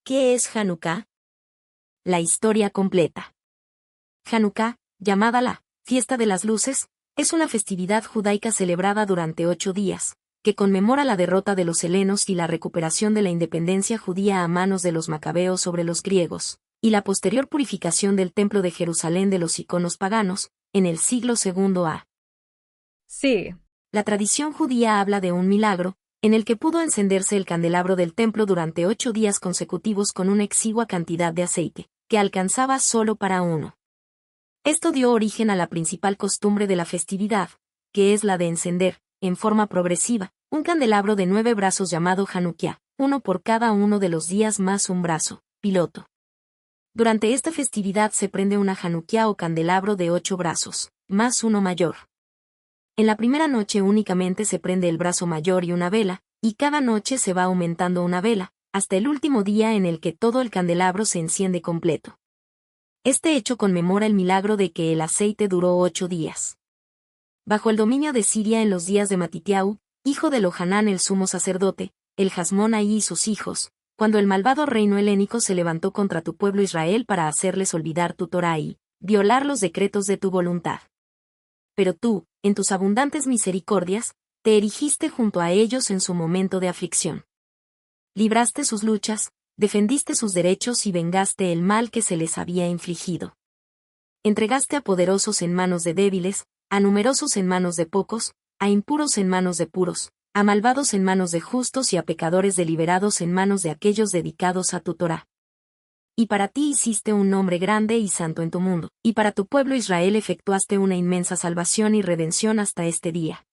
¿Qué es Hanukkah? La historia completa. Hanukkah, llamada la Fiesta de las Luces, es una festividad judaica celebrada durante 8 días, que conmemora la derrota de los helenos y la recuperación de la independencia judía a manos de los macabeos sobre los griegos, y la posterior purificación del Templo de Jerusalén de los iconos paganos, en el siglo II a. Sí, La tradición judía habla de un milagro, en el que pudo encenderse el candelabro del templo durante 8 días consecutivos con una exigua cantidad de aceite, que alcanzaba solo para uno. Esto dio origen a la principal costumbre de la festividad, que es la de encender, en forma progresiva, un candelabro de 9 brazos llamado Hanukkah, uno por cada uno de los días más un brazo, piloto. Durante esta festividad se prende una Hanukkah o candelabro de 8 brazos, más uno mayor. En la primera noche únicamente se prende el brazo mayor y una vela, y cada noche se va aumentando una vela, hasta el último día en el que todo el candelabro se enciende completo. Este hecho conmemora el milagro de que el aceite duró 8 días. Bajo el dominio de Siria en los días de Matitiau, hijo de Lohanán el sumo sacerdote, el Jasmón Ahí y sus hijos, cuando el malvado reino helénico se levantó contra tu pueblo Israel para hacerles olvidar tu Torá y violar los decretos de tu voluntad. Pero tú, en tus abundantes misericordias, te erigiste junto a ellos en su momento de aflicción. Libraste sus luchas, defendiste sus derechos y vengaste el mal que se les había infligido. Entregaste a poderosos en manos de débiles, a numerosos en manos de pocos, a impuros en manos de puros, a malvados en manos de justos y a pecadores deliberados en manos de aquellos dedicados a tu Torá. Y para ti hiciste un nombre grande y santo en tu mundo, y para tu pueblo Israel efectuaste una inmensa salvación y redención hasta este día.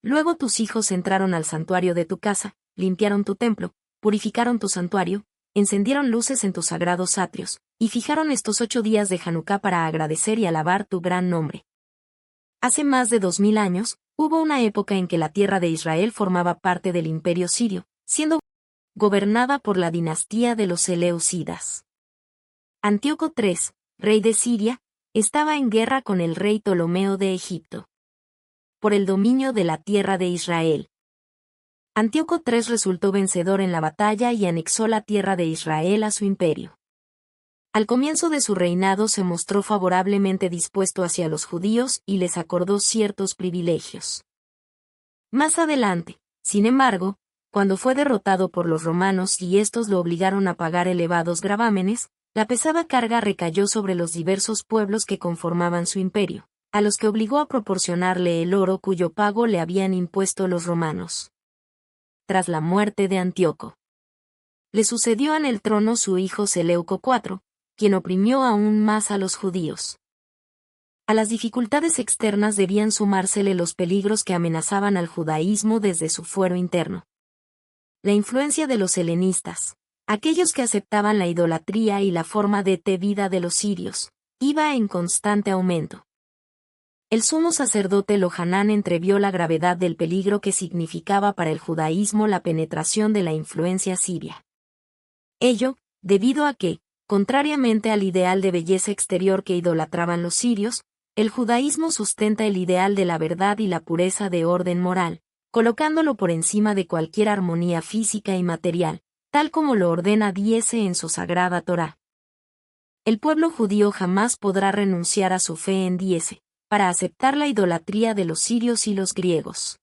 Luego tus hijos entraron al santuario de tu casa, limpiaron tu templo, purificaron tu santuario, encendieron luces en tus sagrados atrios, y fijaron estos 8 días de Hanukkah para agradecer y alabar tu gran nombre. Hace más de 2000 años, hubo una época en que la tierra de Israel formaba parte del imperio sirio, siendo gobernada por la dinastía de los Seleucidas. Antíoco III, rey de Siria, estaba en guerra con el rey Ptolomeo de Egipto por el dominio de la tierra de Israel. Antíoco III resultó vencedor en la batalla y anexó la tierra de Israel a su imperio. Al comienzo de su reinado se mostró favorablemente dispuesto hacia los judíos y les acordó ciertos privilegios. Más adelante, sin embargo, cuando fue derrotado por los romanos y estos lo obligaron a pagar elevados gravámenes, la pesada carga recayó sobre los diversos pueblos que conformaban su imperio, a los que obligó a proporcionarle el oro cuyo pago le habían impuesto los romanos. Tras la muerte de Antíoco, le sucedió en el trono su hijo Seleuco IV, quien oprimió aún más a los judíos. A las dificultades externas debían sumársele los peligros que amenazaban al judaísmo desde su fuero interno. La influencia de los helenistas, aquellos que aceptaban la idolatría y la forma de vida de los sirios, iba en constante aumento. El sumo sacerdote Lohanán entrevió la gravedad del peligro que significaba para el judaísmo la penetración de la influencia siria. Ello, debido a que, contrariamente al ideal de belleza exterior que idolatraban los sirios, el judaísmo sustenta el ideal de la verdad y la pureza de orden moral, colocándolo por encima de cualquier armonía física y material, tal como lo ordena Diese en su sagrada Torá. El pueblo judío jamás podrá renunciar a su fe en Diese, para aceptar la idolatría de los sirios y los griegos.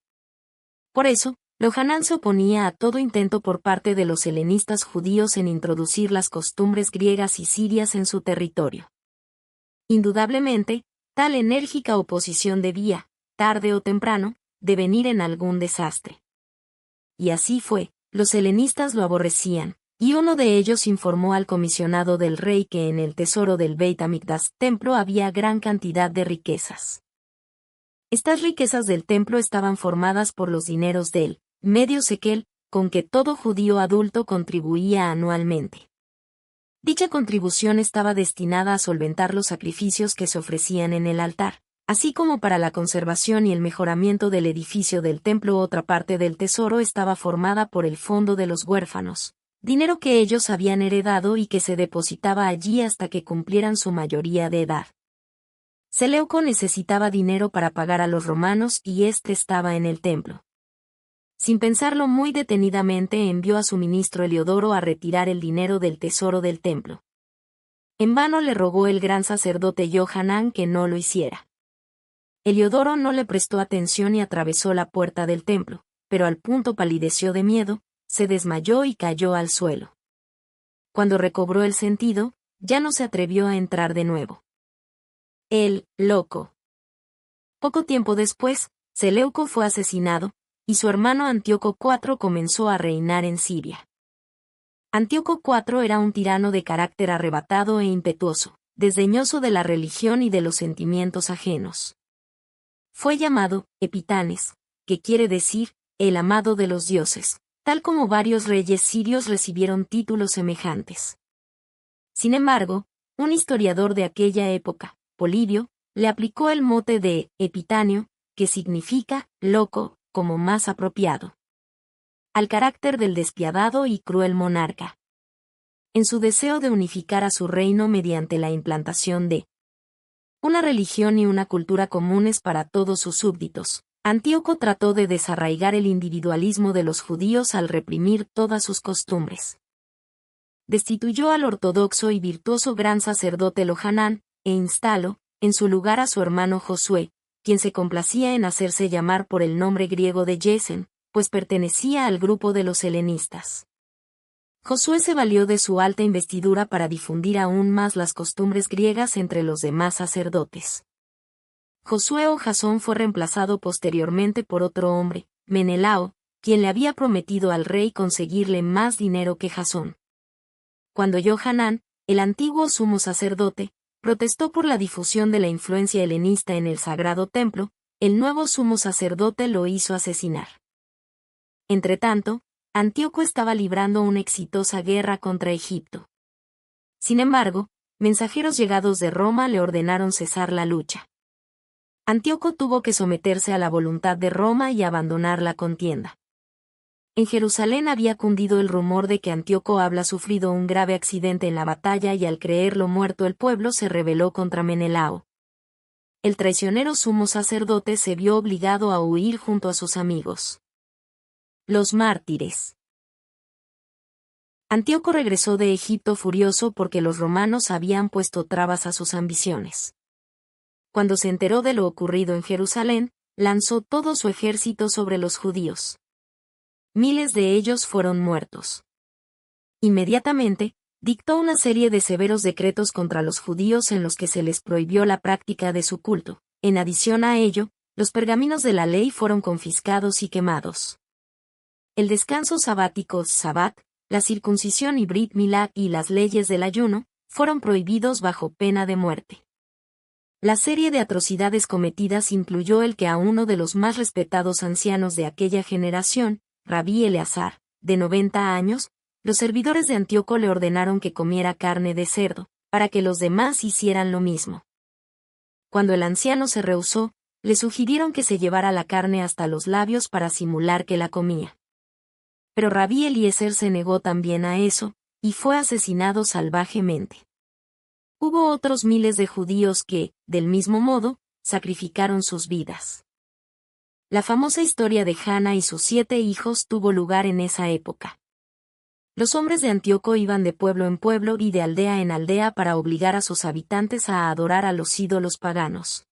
Por eso, Lohanán se oponía a todo intento por parte de los helenistas judíos en introducir las costumbres griegas y sirias en su territorio. Indudablemente, tal enérgica oposición debía, tarde o temprano, devenir en algún desastre. Y así fue, los helenistas lo aborrecían, y uno de ellos informó al comisionado del rey que en el tesoro del Beit Hamikdash templo había gran cantidad de riquezas. Estas riquezas del templo estaban formadas por los dineros del medio sequel, con que todo judío adulto contribuía anualmente. Dicha contribución estaba destinada a solventar los sacrificios que se ofrecían en el altar, así como para la conservación y el mejoramiento del edificio del templo. Otra parte del tesoro estaba formada por el fondo de los huérfanos, dinero que ellos habían heredado y que se depositaba allí hasta que cumplieran su mayoría de edad. Seleuco necesitaba dinero para pagar a los romanos y éste estaba en el templo. Sin pensarlo muy detenidamente, envió a su ministro Heliodoro a retirar el dinero del tesoro del templo. En vano le rogó el gran sacerdote Johanán que no lo hiciera. Heliodoro no le prestó atención y atravesó la puerta del templo, pero al punto palideció de miedo, se desmayó y cayó al suelo. Cuando recobró el sentido, ya no se atrevió a entrar de nuevo. El loco. Poco tiempo después, Seleuco fue asesinado, y su hermano Antíoco IV comenzó a reinar en Siria. Antíoco IV era un tirano de carácter arrebatado e impetuoso, desdeñoso de la religión y de los sentimientos ajenos. Fue llamado Epitanes, que quiere decir, el amado de los dioses, tal como varios reyes sirios recibieron títulos semejantes. Sin embargo, un historiador de aquella época, Polibio, le aplicó el mote de Epitáneo, que significa loco, como más apropiado, al carácter del despiadado y cruel monarca. En su deseo de unificar a su reino mediante la implantación de una religión y una cultura comunes para todos sus súbditos, Antíoco trató de desarraigar el individualismo de los judíos al reprimir todas sus costumbres. Destituyó al ortodoxo y virtuoso gran sacerdote Johanán, e instaló, en su lugar a su hermano Josué, quien se complacía en hacerse llamar por el nombre griego de Yesen, pues pertenecía al grupo de los helenistas. Josué se valió de su alta investidura para difundir aún más las costumbres griegas entre los demás sacerdotes. Josué o Jasón fue reemplazado posteriormente por otro hombre, Menelao, quien le había prometido al rey conseguirle más dinero que Jasón. Cuando Johanán, el antiguo sumo sacerdote, protestó por la difusión de la influencia helenista en el sagrado templo, el nuevo sumo sacerdote lo hizo asesinar. Entretanto, Antíoco estaba librando una exitosa guerra contra Egipto. Sin embargo, mensajeros llegados de Roma le ordenaron cesar la lucha. Antíoco tuvo que someterse a la voluntad de Roma y abandonar la contienda. En Jerusalén había cundido el rumor de que Antíoco había sufrido un grave accidente en la batalla y al creerlo muerto el pueblo se rebeló contra Menelao. El traicionero sumo sacerdote se vio obligado a huir junto a sus amigos. Los mártires. Antíoco regresó de Egipto furioso porque los romanos habían puesto trabas a sus ambiciones. Cuando se enteró de lo ocurrido en Jerusalén, lanzó todo su ejército sobre los judíos. Miles de ellos fueron muertos. Inmediatamente, dictó una serie de severos decretos contra los judíos en los que se les prohibió la práctica de su culto. En adición a ello, los pergaminos de la ley fueron confiscados y quemados. El descanso sabático, Sabbat, la circuncisión y Brit Milá y las leyes del ayuno, fueron prohibidos bajo pena de muerte. La serie de atrocidades cometidas incluyó el que a uno de los más respetados ancianos de aquella generación, Rabí Eleazar, de 90 años, los servidores de Antíoco le ordenaron que comiera carne de cerdo, para que los demás hicieran lo mismo. Cuando el anciano se rehusó, le sugirieron que se llevara la carne hasta los labios para simular que la comía. Pero Rabí Eliezer se negó también a eso, y fue asesinado salvajemente. Hubo otros miles de judíos que, del mismo modo, sacrificaron sus vidas. La famosa historia de Jana y sus 7 hijos tuvo lugar en esa época. Los hombres de Antíoco iban de pueblo en pueblo y de aldea en aldea para obligar a sus habitantes a adorar a los ídolos paganos.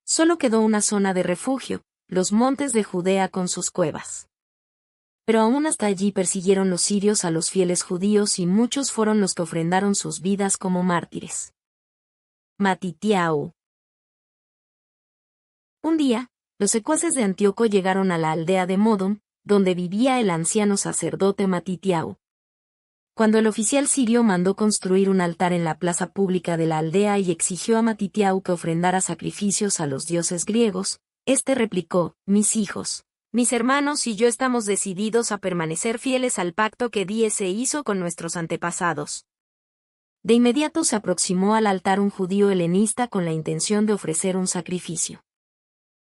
Solo quedó una zona de refugio, los montes de Judea con sus cuevas. Pero aún hasta allí persiguieron los sirios a los fieles judíos y muchos fueron los que ofrendaron sus vidas como mártires. Matitiao. Un día, los secuaces de Antíoco llegaron a la aldea de Modón, donde vivía el anciano sacerdote Matitiao. Cuando el oficial sirio mandó construir un altar en la plaza pública de la aldea y exigió a Matitiao que ofrendara sacrificios a los dioses griegos, este replicó: «Mis hijos, mis hermanos y yo estamos decididos a permanecer fieles al pacto que se hizo con nuestros antepasados». De inmediato se aproximó al altar un judío helenista con la intención de ofrecer un sacrificio.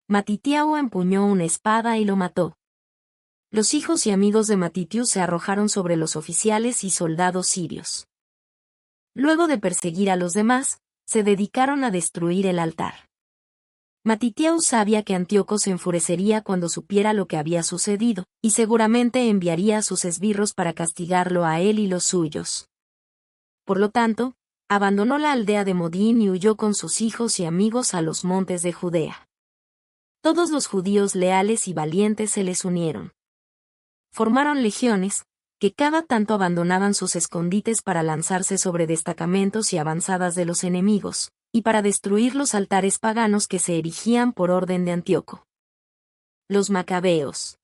Matitiao empuñó una espada y lo mató. Los hijos y amigos de Matitius se arrojaron sobre los oficiales y soldados sirios. Luego de perseguir a los demás, se dedicaron a destruir el altar. Matitiau sabía que Antíoco se enfurecería cuando supiera lo que había sucedido, y seguramente enviaría a sus esbirros para castigarlo a él y los suyos. Por lo tanto, abandonó la aldea de Modín y huyó con sus hijos y amigos a los montes de Judea. Todos los judíos leales y valientes se les unieron. Formaron legiones, que cada tanto abandonaban sus escondites para lanzarse sobre destacamentos y avanzadas de los enemigos, y para destruir los altares paganos que se erigían por orden de Antíoco. Los macabeos.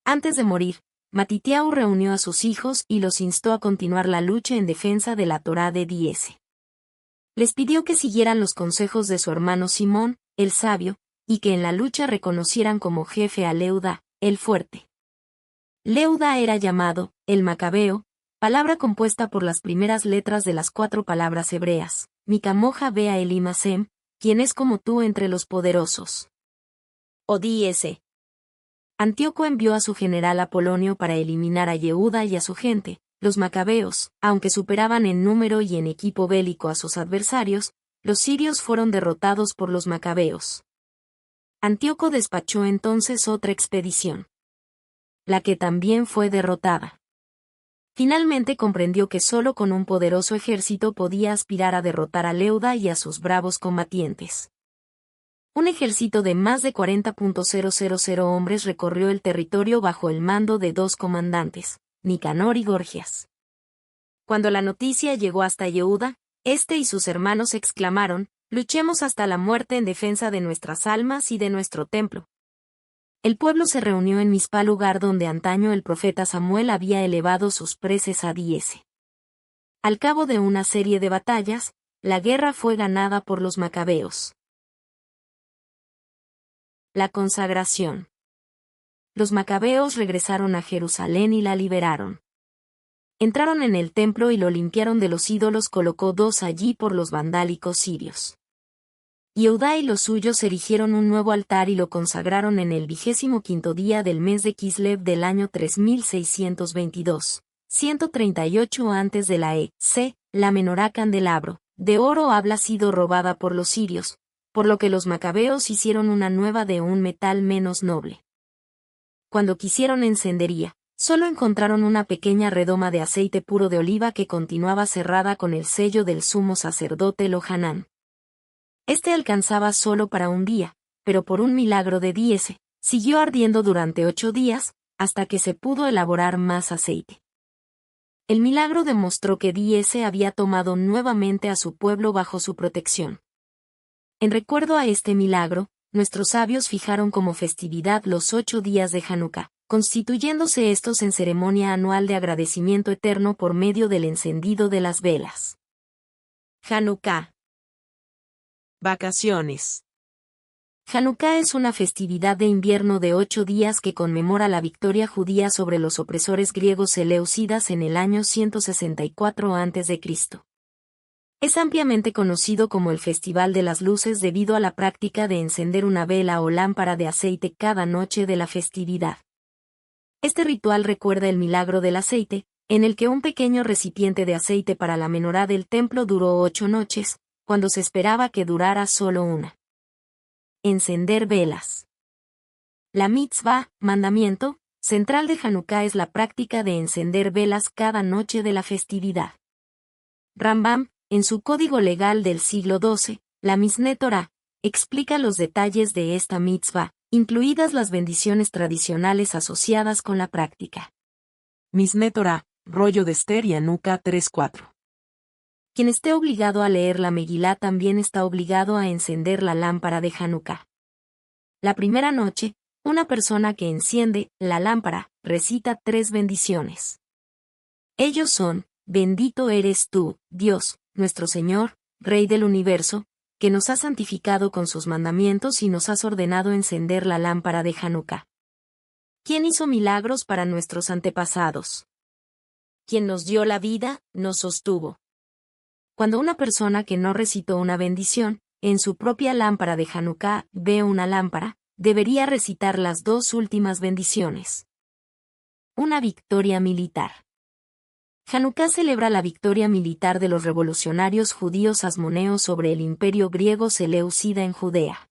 Antes de morir, Matitiau reunió a sus hijos y los instó a continuar la lucha en defensa de la Torá de Diese. Les pidió que siguieran los consejos de su hermano Simón, el sabio, y que en la lucha reconocieran como jefe a Leuda, el fuerte. Leuda era llamado, el macabeo, palabra compuesta por las primeras letras de las 4 palabras hebreas, Mikamoja Bea Elimasem, quien es como tú entre los poderosos. O Diese. Antíoco envió a su general Apolonio para eliminar a Yehuda y a su gente. Los macabeos, aunque superaban en número y en equipo bélico a sus adversarios, los sirios fueron derrotados por los macabeos. Antíoco despachó entonces otra expedición, la que también fue derrotada. Finalmente comprendió que solo con un poderoso ejército podía aspirar a derrotar a Leuda y a sus bravos combatientes. Un ejército de más de 40.000 hombres recorrió el territorio bajo el mando de 2 comandantes, Nicanor y Gorgias. Cuando la noticia llegó hasta Yehuda, este y sus hermanos exclamaron: «Luchemos hasta la muerte en defensa de nuestras almas y de nuestro templo». El pueblo se reunió en Mizpá, lugar donde antaño el profeta Samuel había elevado sus preces a Diese. Al cabo de una serie de batallas, la guerra fue ganada por los macabeos. La consagración. Los macabeos regresaron a Jerusalén y la liberaron. Entraron en el templo y lo limpiaron de los ídolos, colocó 2 allí por los vandálicos sirios. Yehuda y los suyos erigieron un nuevo altar y lo consagraron en el 25º día del mes de Kislev del año 3622, 138 antes de la E.C., la menorá candelabro, de oro habla sido robada por los sirios, por lo que los macabeos hicieron una nueva de un metal menos noble. Cuando quisieron encendería, solo encontraron una pequeña redoma de aceite puro de oliva que continuaba cerrada con el sello del sumo sacerdote Lohanán. Este alcanzaba solo para un día, pero por un milagro de Diese, siguió ardiendo durante 8 días, hasta que se pudo elaborar más aceite. El milagro demostró que Diese había tomado nuevamente a su pueblo bajo su protección. En recuerdo a este milagro, nuestros sabios fijaron como festividad los 8 días de Hanukkah, constituyéndose estos en ceremonia anual de agradecimiento eterno por medio del encendido de las velas. Hanukkah. Vacaciones. Hanukkah es una festividad de invierno de 8 días que conmemora la victoria judía sobre los opresores griegos seleucidas en el año 164 a.C. Es ampliamente conocido como el Festival de las Luces debido a la práctica de encender una vela o lámpara de aceite cada noche de la festividad. Este ritual recuerda el milagro del aceite, en el que un pequeño recipiente de aceite para la menorá del templo duró 8 noches, cuando se esperaba que durara solo una. Encender velas. La mitzvah, mandamiento, central de Hanukkah es la práctica de encender velas cada noche de la festividad. Rambam, en su código legal del siglo XII, la Mishneh Torah, explica los detalles de esta mitzvah, incluidas las bendiciones tradicionales asociadas con la práctica. Mishneh Torah, rollo de Esther y Hanukkah 3:4. Quien esté obligado a leer la Megilá también está obligado a encender la lámpara de Hanukkah. La primera noche, una persona que enciende la lámpara recita 3 bendiciones. Ellos son: bendito eres tú, Dios, nuestro Señor, Rey del universo, que nos has santificado con sus mandamientos y nos has ordenado encender la lámpara de Hanukkah. ¿Quién hizo milagros para nuestros antepasados? Quien nos dio la vida, nos sostuvo. Cuando una persona que no recitó una bendición, en su propia lámpara de Hanukkah ve una lámpara, debería recitar las 2 últimas bendiciones. Una victoria militar. Hanukkah celebra la victoria militar de los revolucionarios judíos asmoneos sobre el imperio griego seleucida en Judea.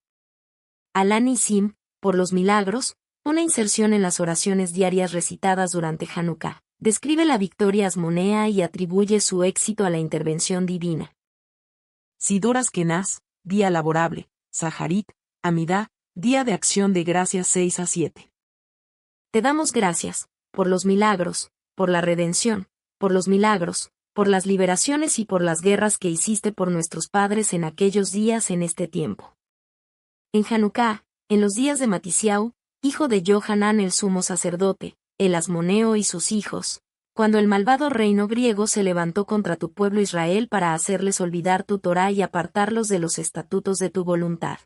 Alá Nisim, por los milagros, una inserción en las oraciones diarias recitadas durante Hanukkah, describe la victoria asmonea y atribuye su éxito a la intervención divina. Sidor Askenaz, día laborable, Saharit, Amidá, día de acción de gracias 6 a 7. Te damos gracias, por los milagros, por la redención, por los milagros, por las liberaciones y por las guerras que hiciste por nuestros padres en aquellos días en este tiempo. En Hanukkah, en los días de Matisiau, hijo de Johanán el sumo sacerdote, el Asmoneo y sus hijos, cuando el malvado reino griego se levantó contra tu pueblo Israel para hacerles olvidar tu Torá y apartarlos de los estatutos de tu voluntad.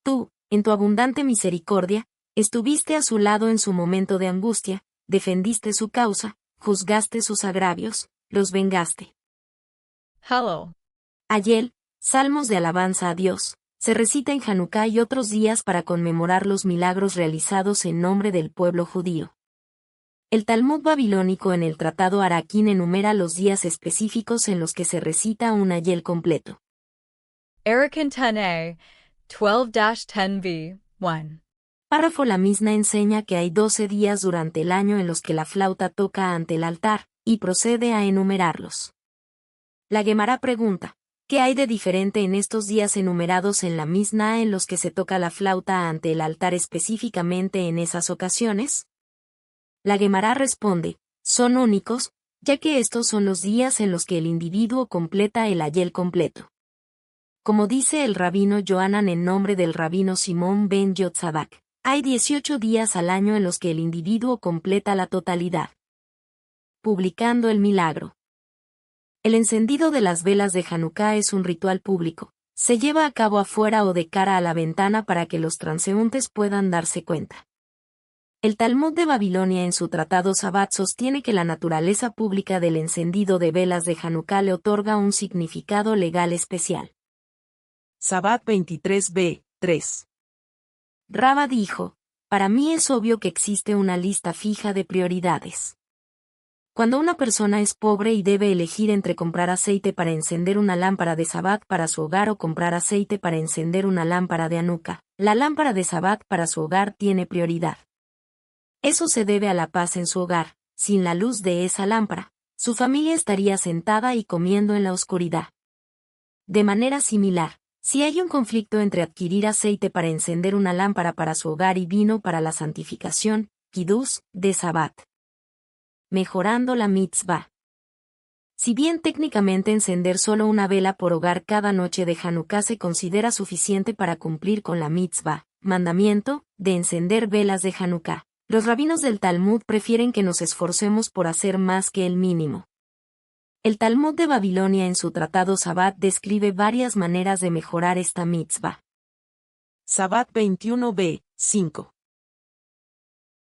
Tú, en tu abundante misericordia, estuviste a su lado en su momento de angustia, defendiste su causa, juzgaste sus agravios, los vengaste. Hello. Ayel, salmos de alabanza a Dios, se recita en Hanukkah y otros días para conmemorar los milagros realizados en nombre del pueblo judío. El Talmud babilónico en el Tratado Araquín enumera los días específicos en los que se recita un Ayel completo. Arakan 10a, 12-10b, 1. Párrafo. La Misna enseña que hay 12 días durante el año en los que la flauta toca ante el altar, y procede a enumerarlos. La Guemará pregunta, ¿qué hay de diferente en estos días enumerados en la Misna en los que se toca la flauta ante el altar específicamente en esas ocasiones? La Guemará responde, son únicos, ya que estos son los días en los que el individuo completa el Ayel completo. Como dice el rabino Johanan en nombre del rabino Simón ben Yotzadak, hay 18 días al año en los que el individuo completa la totalidad. Publicando el milagro. El encendido de las velas de Hanukkah es un ritual público. Se lleva a cabo afuera o de cara a la ventana para que los transeúntes puedan darse cuenta. El Talmud de Babilonia en su tratado Sabbat sostiene que la naturaleza pública del encendido de velas de Hanukkah le otorga un significado legal especial. Sabbat 23b, 3. Raba dijo, para mí es obvio que existe una lista fija de prioridades. Cuando una persona es pobre y debe elegir entre comprar aceite para encender una lámpara de Sabbat para su hogar o comprar aceite para encender una lámpara de Hanukkah, la lámpara de Sabbat para su hogar tiene prioridad. Eso se debe a la paz en su hogar. Sin la luz de esa lámpara, su familia estaría sentada y comiendo en la oscuridad. De manera similar, si hay un conflicto entre adquirir aceite para encender una lámpara para su hogar y vino para la santificación, Kiddush, de Sabbat. Mejorando la mitzvah. Si bien técnicamente encender solo una vela por hogar cada noche de Hanukkah se considera suficiente para cumplir con la mitzvah, mandamiento, de encender velas de Hanukkah, los rabinos del Talmud prefieren que nos esforcemos por hacer más que el mínimo. El Talmud de Babilonia en su tratado Sabbat describe varias maneras de mejorar esta mitzvah. Sabbat 21b, 5.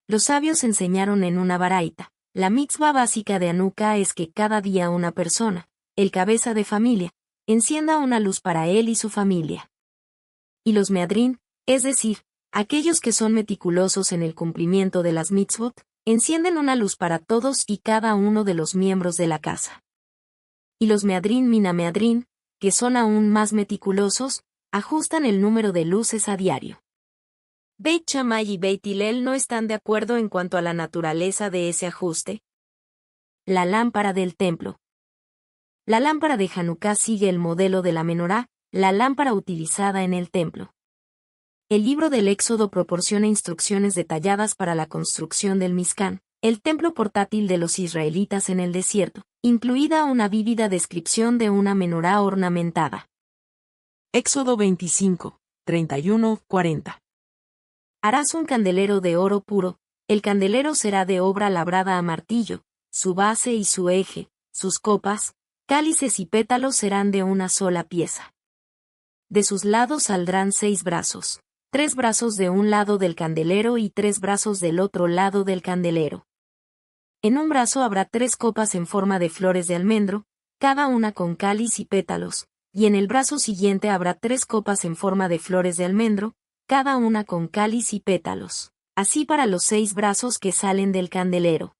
Los sabios enseñaron en una baraita. La mitzvah básica de Hanukkah es que cada día una persona, el cabeza de familia, encienda una luz para él y su familia. Y los meadrín, es decir, aquellos que son meticulosos en el cumplimiento de las mitzvot, encienden una luz para todos y cada uno de los miembros de la casa. Y los meadrín minameadrín, que son aún más meticulosos, ajustan el número de luces a diario. Beit Shammai y Beit Hillel no están de acuerdo en cuanto a la naturaleza de ese ajuste. La lámpara del templo. La lámpara de Hanukkah sigue el modelo de la menorá, la lámpara utilizada en el templo. El libro del Éxodo proporciona instrucciones detalladas para la construcción del Mizcán, el templo portátil de los israelitas en el desierto, incluida una vívida descripción de una menorá ornamentada. Éxodo 25, 31, 40. Harás un candelero de oro puro, el candelero será de obra labrada a martillo, su base y su eje, sus copas, cálices y pétalos serán de una sola pieza. De sus lados saldrán 6 brazos, 3 brazos de un lado del candelero y 3 brazos del otro lado del candelero. En un brazo habrá 3 copas en forma de flores de almendro, cada una con cáliz y pétalos, y en el brazo siguiente habrá 3 copas en forma de flores de almendro, cada una con cáliz y pétalos, así para los 6 brazos que salen del candelero.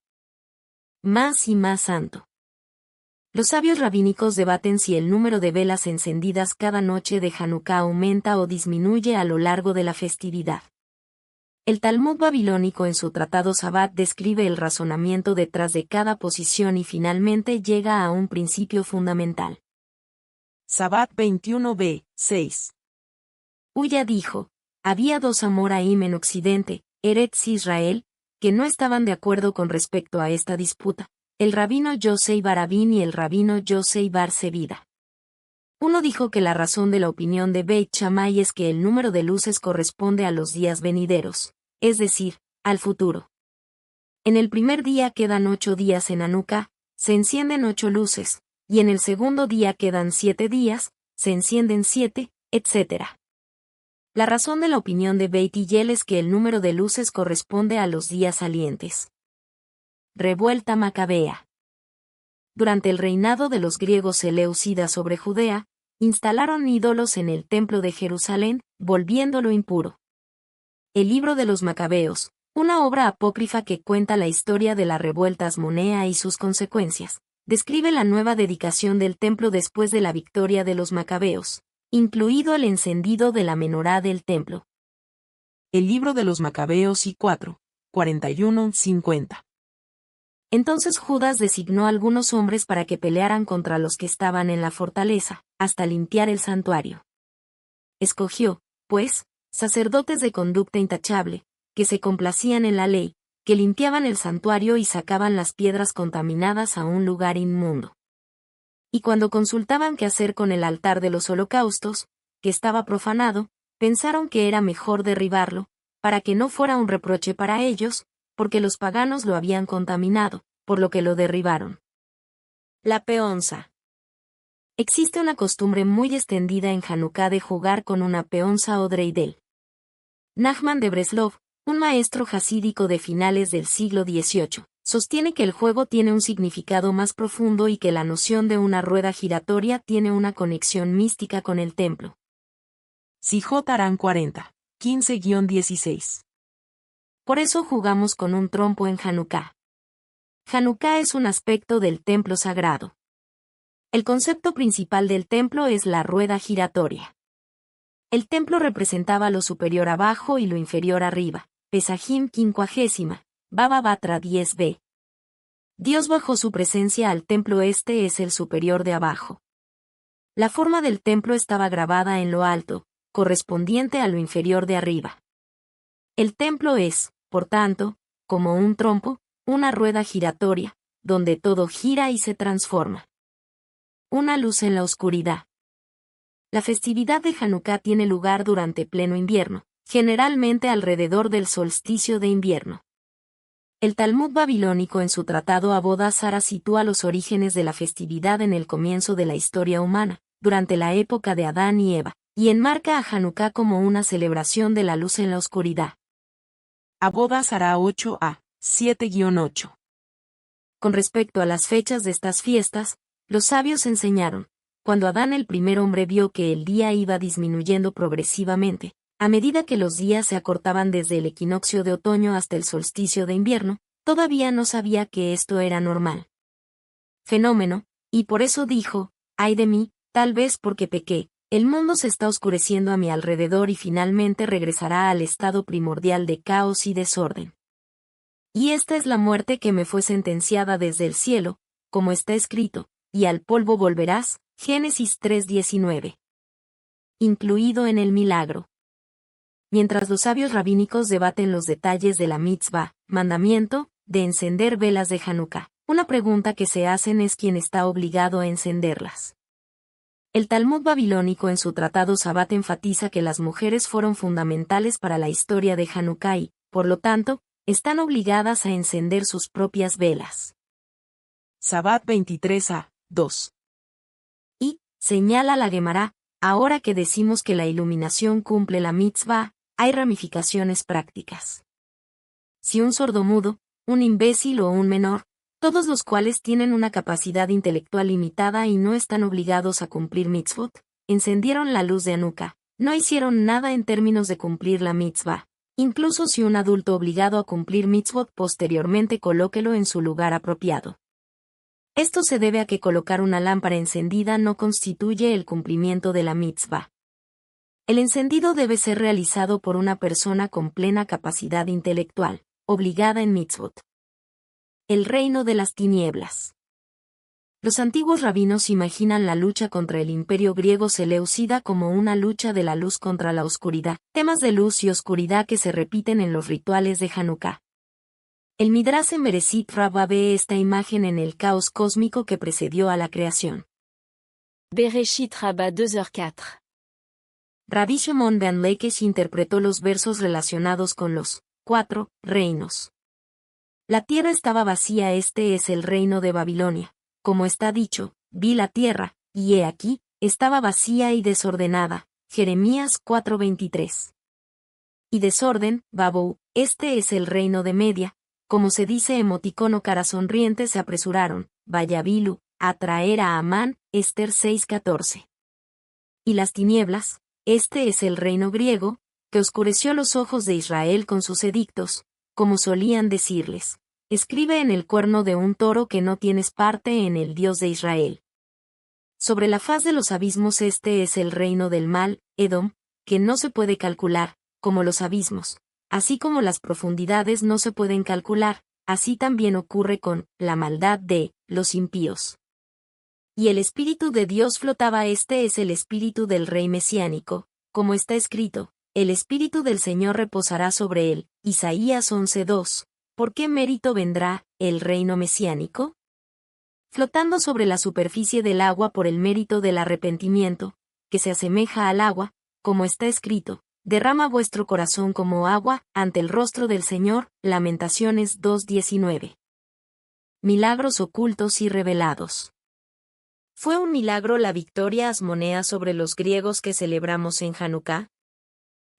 Más y más santo. Los sabios rabínicos debaten si el número de velas encendidas cada noche de Hanukkah aumenta o disminuye a lo largo de la festividad. El Talmud babilónico en su tratado Sabbat describe el razonamiento detrás de cada posición y finalmente llega a un principio fundamental. Sabbat 21b, 6. Uya dijo, había dos Amoraim en Occidente, Eretz Israel, que no estaban de acuerdo con respecto a esta disputa, el rabino Yosei Barabín y el rabino Yosei Bar Zebida. Uno dijo que la razón de la opinión de Beit Shammai es que el número de luces corresponde a los días venideros, es decir, al futuro. En el primer día quedan 8 días en Hanukkah, se encienden 8 luces, y en el segundo día quedan 7 días, se encienden 7, etc. La razón de la opinión de Beit Hillel es que el número de luces corresponde a los días salientes. Revuelta macabea. Durante el reinado de los griegos seleucidas sobre Judea, instalaron ídolos en el templo de Jerusalén, volviéndolo impuro. El libro de los Macabeos, una obra apócrifa que cuenta la historia de la revuelta asmonea y sus consecuencias, describe la nueva dedicación del templo después de la victoria de los Macabeos, incluido el encendido de la menorá del templo. El libro de los Macabeos y 4, 41-50. Entonces Judas designó a algunos hombres para que pelearan contra los que estaban en la fortaleza, hasta limpiar el santuario. Escogió, pues, sacerdotes de conducta intachable, que se complacían en la ley, que limpiaban el santuario y sacaban las piedras contaminadas a un lugar inmundo. Y cuando consultaban qué hacer con el altar de los holocaustos, que estaba profanado, pensaron que era mejor derribarlo, para que no fuera un reproche para ellos, porque los paganos lo habían contaminado, por lo que lo derribaron. La peonza. Existe una costumbre muy extendida en Hanukkah de jugar con una peonza o dreidel. Nachman de Breslov, un maestro jasídico de finales del siglo XVIII, sostiene que el juego tiene un significado más profundo y que la noción de una rueda giratoria tiene una conexión mística con el templo. Sijot Aran 40, 15-16. Por eso jugamos con un trompo en Hanukkah. Hanukkah es un aspecto del templo sagrado. El concepto principal del templo es la rueda giratoria. El templo representaba lo superior abajo y lo inferior arriba, Pesajim 50, Baba Batra 10b. Dios bajó su presencia al templo, este es el superior de abajo. La forma del templo estaba grabada en lo alto, correspondiente a lo inferior de arriba. El templo es, por tanto, como un trompo, una rueda giratoria, donde todo gira y se transforma. Una luz en la oscuridad. La festividad de Hanukkah tiene lugar durante pleno invierno, generalmente alrededor del solsticio de invierno. El Talmud babilónico en su tratado Avodah Zará sitúa los orígenes de la festividad en el comienzo de la historia humana, durante la época de Adán y Eva, y enmarca a Hanukkah como una celebración de la luz en la oscuridad. Avodah Zará 8a, 7-8. Con respecto a las fechas de estas fiestas, los sabios enseñaron, cuando Adán el primer hombre vio que el día iba disminuyendo progresivamente, a medida que los días se acortaban desde el equinoccio de otoño hasta el solsticio de invierno, todavía no sabía que esto era normal. Fenómeno, y por eso dijo, ay de mí, tal vez porque pequé, el mundo se está oscureciendo a mi alrededor y finalmente regresará al estado primordial de caos y desorden. Y esta es la muerte que me fue sentenciada desde el cielo, como está escrito, y al polvo volverás, Génesis 3:19. Incluido en el milagro. Mientras los sabios rabínicos debaten los detalles de la mitzvah, mandamiento, de encender velas de Hanukkah, una pregunta que se hacen es quién está obligado a encenderlas. El Talmud babilónico en su tratado Sabbat enfatiza que las mujeres fueron fundamentales para la historia de Hanukkah y, por lo tanto, están obligadas a encender sus propias velas. Sabbat 23a, 2. Y, señala la Gemara, ahora que decimos que la iluminación cumple la mitzvah, hay ramificaciones prácticas. Si un sordomudo, un imbécil o un menor, todos los cuales tienen una capacidad intelectual limitada y no están obligados a cumplir mitzvot, encendieron la luz de Hanukkah, no hicieron nada en términos de cumplir la mitzvah, incluso si un adulto obligado a cumplir mitzvot posteriormente colóquelo en su lugar apropiado. Esto se debe a que colocar una lámpara encendida no constituye el cumplimiento de la mitzvah. El encendido debe ser realizado por una persona con plena capacidad intelectual, obligada en mitzvot. El reino de las tinieblas. Los antiguos rabinos imaginan la lucha contra el imperio griego seleucida como una lucha de la luz contra la oscuridad, temas de luz y oscuridad que se repiten en los rituales de Hanukkah. El Midrash en Bereshit Rabbah ve esta imagen en el caos cósmico que precedió a la creación. Bereshit Rabbah 2h4. Rabbi Shimon ben Lakish interpretó los versos relacionados con los 4 reinos. La tierra estaba vacía, este es el reino de Babilonia. Como está dicho, vi la tierra, y he aquí, estaba vacía y desordenada. Jeremías 4:23. Y desorden, Babou, este es el reino de Media. Como se dice emoticono cara sonriente se apresuraron, Vayabilu, a traer a Amán, Esther 6:14. Y las tinieblas, este es el reino griego, que oscureció los ojos de Israel con sus edictos, como solían decirles. Escribe en el cuerno de un toro que no tienes parte en el Dios de Israel. Sobre la faz de los abismos este es el reino del mal, Edom, que no se puede calcular, como los abismos. Así como las profundidades no se pueden calcular, así también ocurre con la maldad de los impíos. Y el Espíritu de Dios flotaba, este es el Espíritu del Rey Mesiánico, como está escrito, el Espíritu del Señor reposará sobre él, Isaías 11:2. ¿Por qué mérito vendrá el reino mesiánico? Flotando sobre la superficie del agua por el mérito del arrepentimiento, que se asemeja al agua, como está escrito, derrama vuestro corazón como agua, ante el rostro del Señor, Lamentaciones 2:19. Milagros ocultos y revelados. ¿Fue un milagro la victoria asmonea sobre los griegos que celebramos en Hanukkah?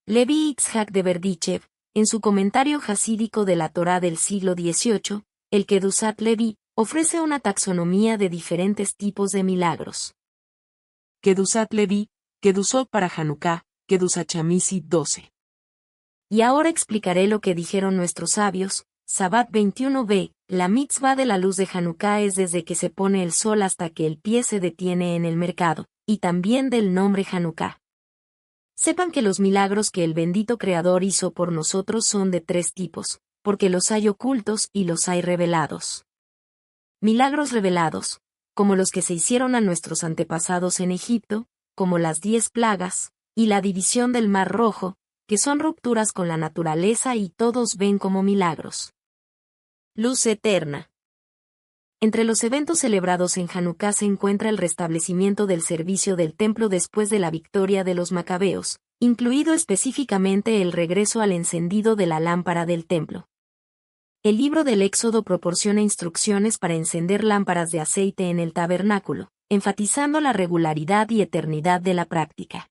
Levi Itzhak de Berdichev, en su comentario hasídico de la Torá del siglo XVIII, el Kedushat Levi, ofrece una taxonomía de diferentes tipos de milagros. Kedushat Levi, Kedusot para Hanukkah, Kedushat Shamisi 12. Y ahora explicaré lo que dijeron nuestros sabios. Sabbat 21b, la mitzvah de la luz de Hanukkah es desde que se pone el sol hasta que el pie se detiene en el mercado, y también del nombre Hanukkah. Sepan que los milagros que el bendito Creador hizo por nosotros son de 3 tipos, porque los hay ocultos y los hay revelados. Milagros revelados, como los que se hicieron a nuestros antepasados en Egipto, como las 10 plagas, y la división del Mar Rojo, que son rupturas con la naturaleza y todos ven como milagros. Luz eterna. Entre los eventos celebrados en Hanukkah se encuentra el restablecimiento del servicio del templo después de la victoria de los macabeos, incluido específicamente el regreso al encendido de la lámpara del templo. El libro del Éxodo proporciona instrucciones para encender lámparas de aceite en el tabernáculo, enfatizando la regularidad y eternidad de la práctica.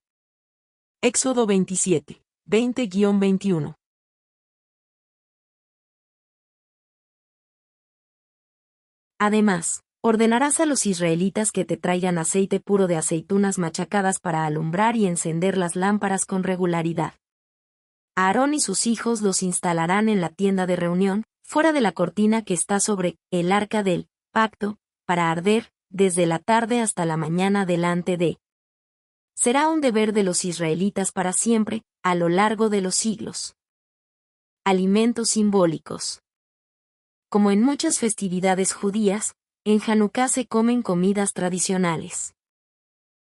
Éxodo 27, 20-21. Además, ordenarás a los israelitas que te traigan aceite puro de aceitunas machacadas para alumbrar y encender las lámparas con regularidad. Aarón y sus hijos los instalarán en la tienda de reunión, fuera de la cortina que está sobre el arca del pacto, para arder, desde la tarde hasta la mañana delante de. Será un deber de los israelitas para siempre, a lo largo de los siglos. Alimentos simbólicos. Como en muchas festividades judías, en Hanukkah se comen comidas tradicionales.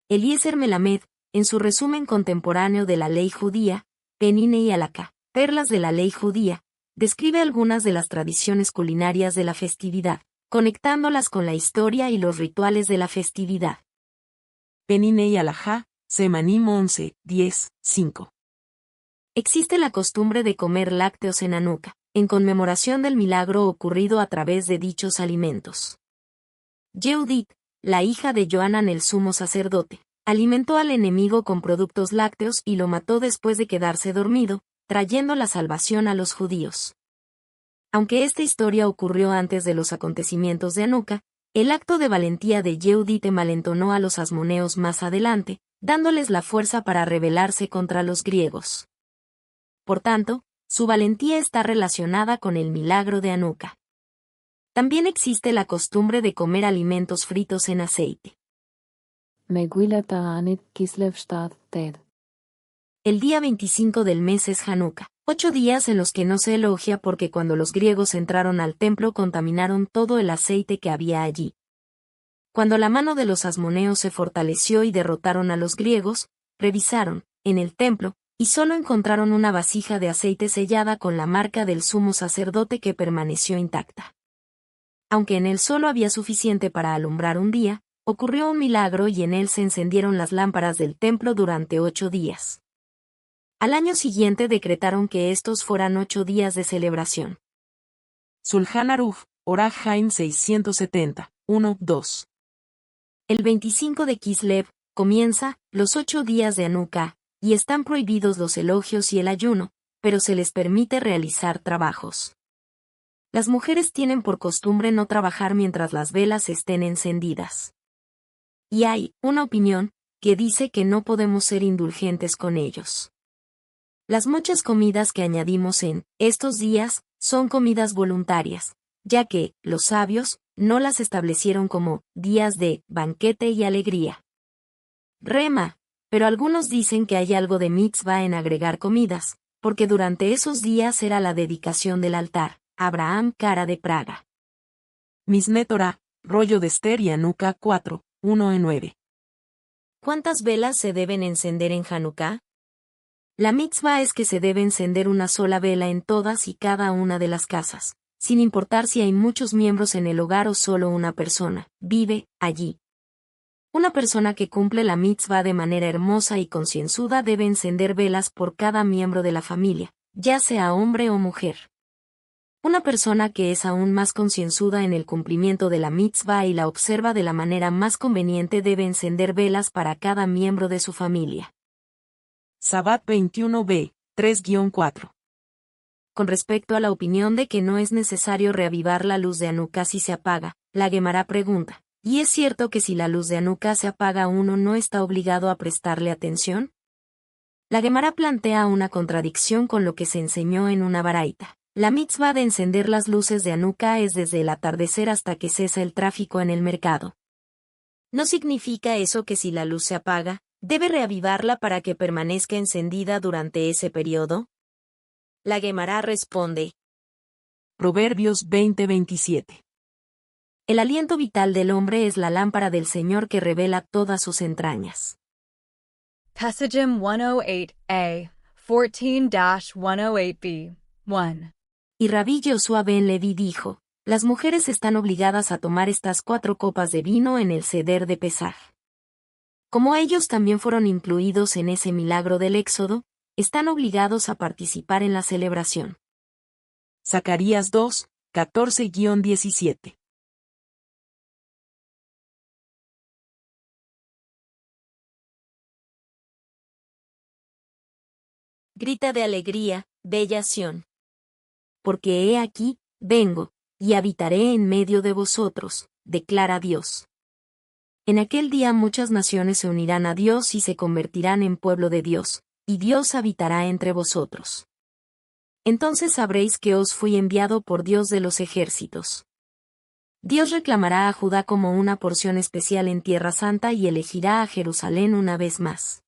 Eliezer Melamed, en su resumen contemporáneo de la ley judía, Penine y Alaka, Perlas de la ley judía, describe algunas de las tradiciones culinarias de la festividad, conectándolas con la historia y los rituales de la festividad. Penine y Alajá, Semanim 11, 10, 5. Existe la costumbre de comer lácteos en Hanukkah, en conmemoración del milagro ocurrido a través de dichos alimentos. Yehudit, la hija de Johanan el sumo sacerdote, alimentó al enemigo con productos lácteos y lo mató después de quedarse dormido, trayendo la salvación a los judíos. Aunque esta historia ocurrió antes de los acontecimientos de Hanukkah, el acto de valentía de Yehudit envalentonó a los asmoneos más adelante, dándoles la fuerza para rebelarse contra los griegos. Por tanto, su valentía está relacionada con el milagro de Hanukkah. También existe la costumbre de comer alimentos fritos en aceite. Meguile Paranit Kislev Stad Ted. El día 25 del mes es Hanukkah, 8 días en los que no se elogia porque cuando los griegos entraron al templo contaminaron todo el aceite que había allí. Cuando la mano de los asmoneos se fortaleció y derrotaron a los griegos, revisaron, en el templo, y solo encontraron una vasija de aceite sellada con la marca del sumo sacerdote que permaneció intacta. Aunque en él solo había suficiente para alumbrar un día, ocurrió un milagro y en él se encendieron las lámparas del templo durante 8 días. Al año siguiente decretaron que estos fueran 8 días de celebración. Sulhan Aruf, Orah Haim 670, 1-2. El 25 de Kislev comienza los 8 días de Hanukkah, y están prohibidos los elogios y el ayuno, pero se les permite realizar trabajos. Las mujeres tienen por costumbre no trabajar mientras las velas estén encendidas. Y hay una opinión que dice que no podemos ser indulgentes con ellos. Las muchas comidas que añadimos en estos días son comidas voluntarias, ya que los sabios no las establecieron como días de banquete y alegría. Rema, pero algunos dicen que hay algo de mitzvah en agregar comidas, porque durante esos días era la dedicación del altar. Abraham Cara de Praga. Mishneh Torah, rollo de Esther y Hanukkah 4, 1-9. ¿Cuántas velas se deben encender en Hanukkah? La mitzvah es que se debe encender una sola vela en todas y cada una de las casas, sin importar si hay muchos miembros en el hogar o solo una persona vive allí. Una persona que cumple la mitzvah de manera hermosa y concienzuda debe encender velas por cada miembro de la familia, ya sea hombre o mujer. Una persona que es aún más concienzuda en el cumplimiento de la mitzvah y la observa de la manera más conveniente debe encender velas para cada miembro de su familia. Sabbat 21b, 3-4. Con respecto a la opinión de que no es necesario reavivar la luz de Hanukkah si se apaga, la Gemara pregunta, ¿y es cierto que si la luz de Hanukkah se apaga uno no está obligado a prestarle atención? La Gemara plantea una contradicción con lo que se enseñó en una baraita. La mitzvah de encender las luces de Hanukkah es desde el atardecer hasta que cesa el tráfico en el mercado. ¿No significa eso que si la luz se apaga, debe reavivarla para que permanezca encendida durante ese periodo? La Gemara responde. Proverbios 20-27. El aliento vital del hombre es la lámpara del Señor que revela todas sus entrañas. Pesachim 108a, 14-108b, 1. Y Rabí Yoshua ben Levi dijo, las mujeres están obligadas a tomar estas 4 copas de vino en el ceder de Pesaj. Como ellos también fueron incluidos en ese milagro del Éxodo, están obligados a participar en la celebración. Zacarías 2, 14-17. Grita de alegría, bella Sión. Porque he aquí, vengo, y habitaré en medio de vosotros, declara Dios. En aquel día muchas naciones se unirán a Dios y se convertirán en pueblo de Dios, y Dios habitará entre vosotros. Entonces sabréis que os fui enviado por Dios de los ejércitos. Dios reclamará a Judá como una porción especial en Tierra Santa y elegirá a Jerusalén una vez más.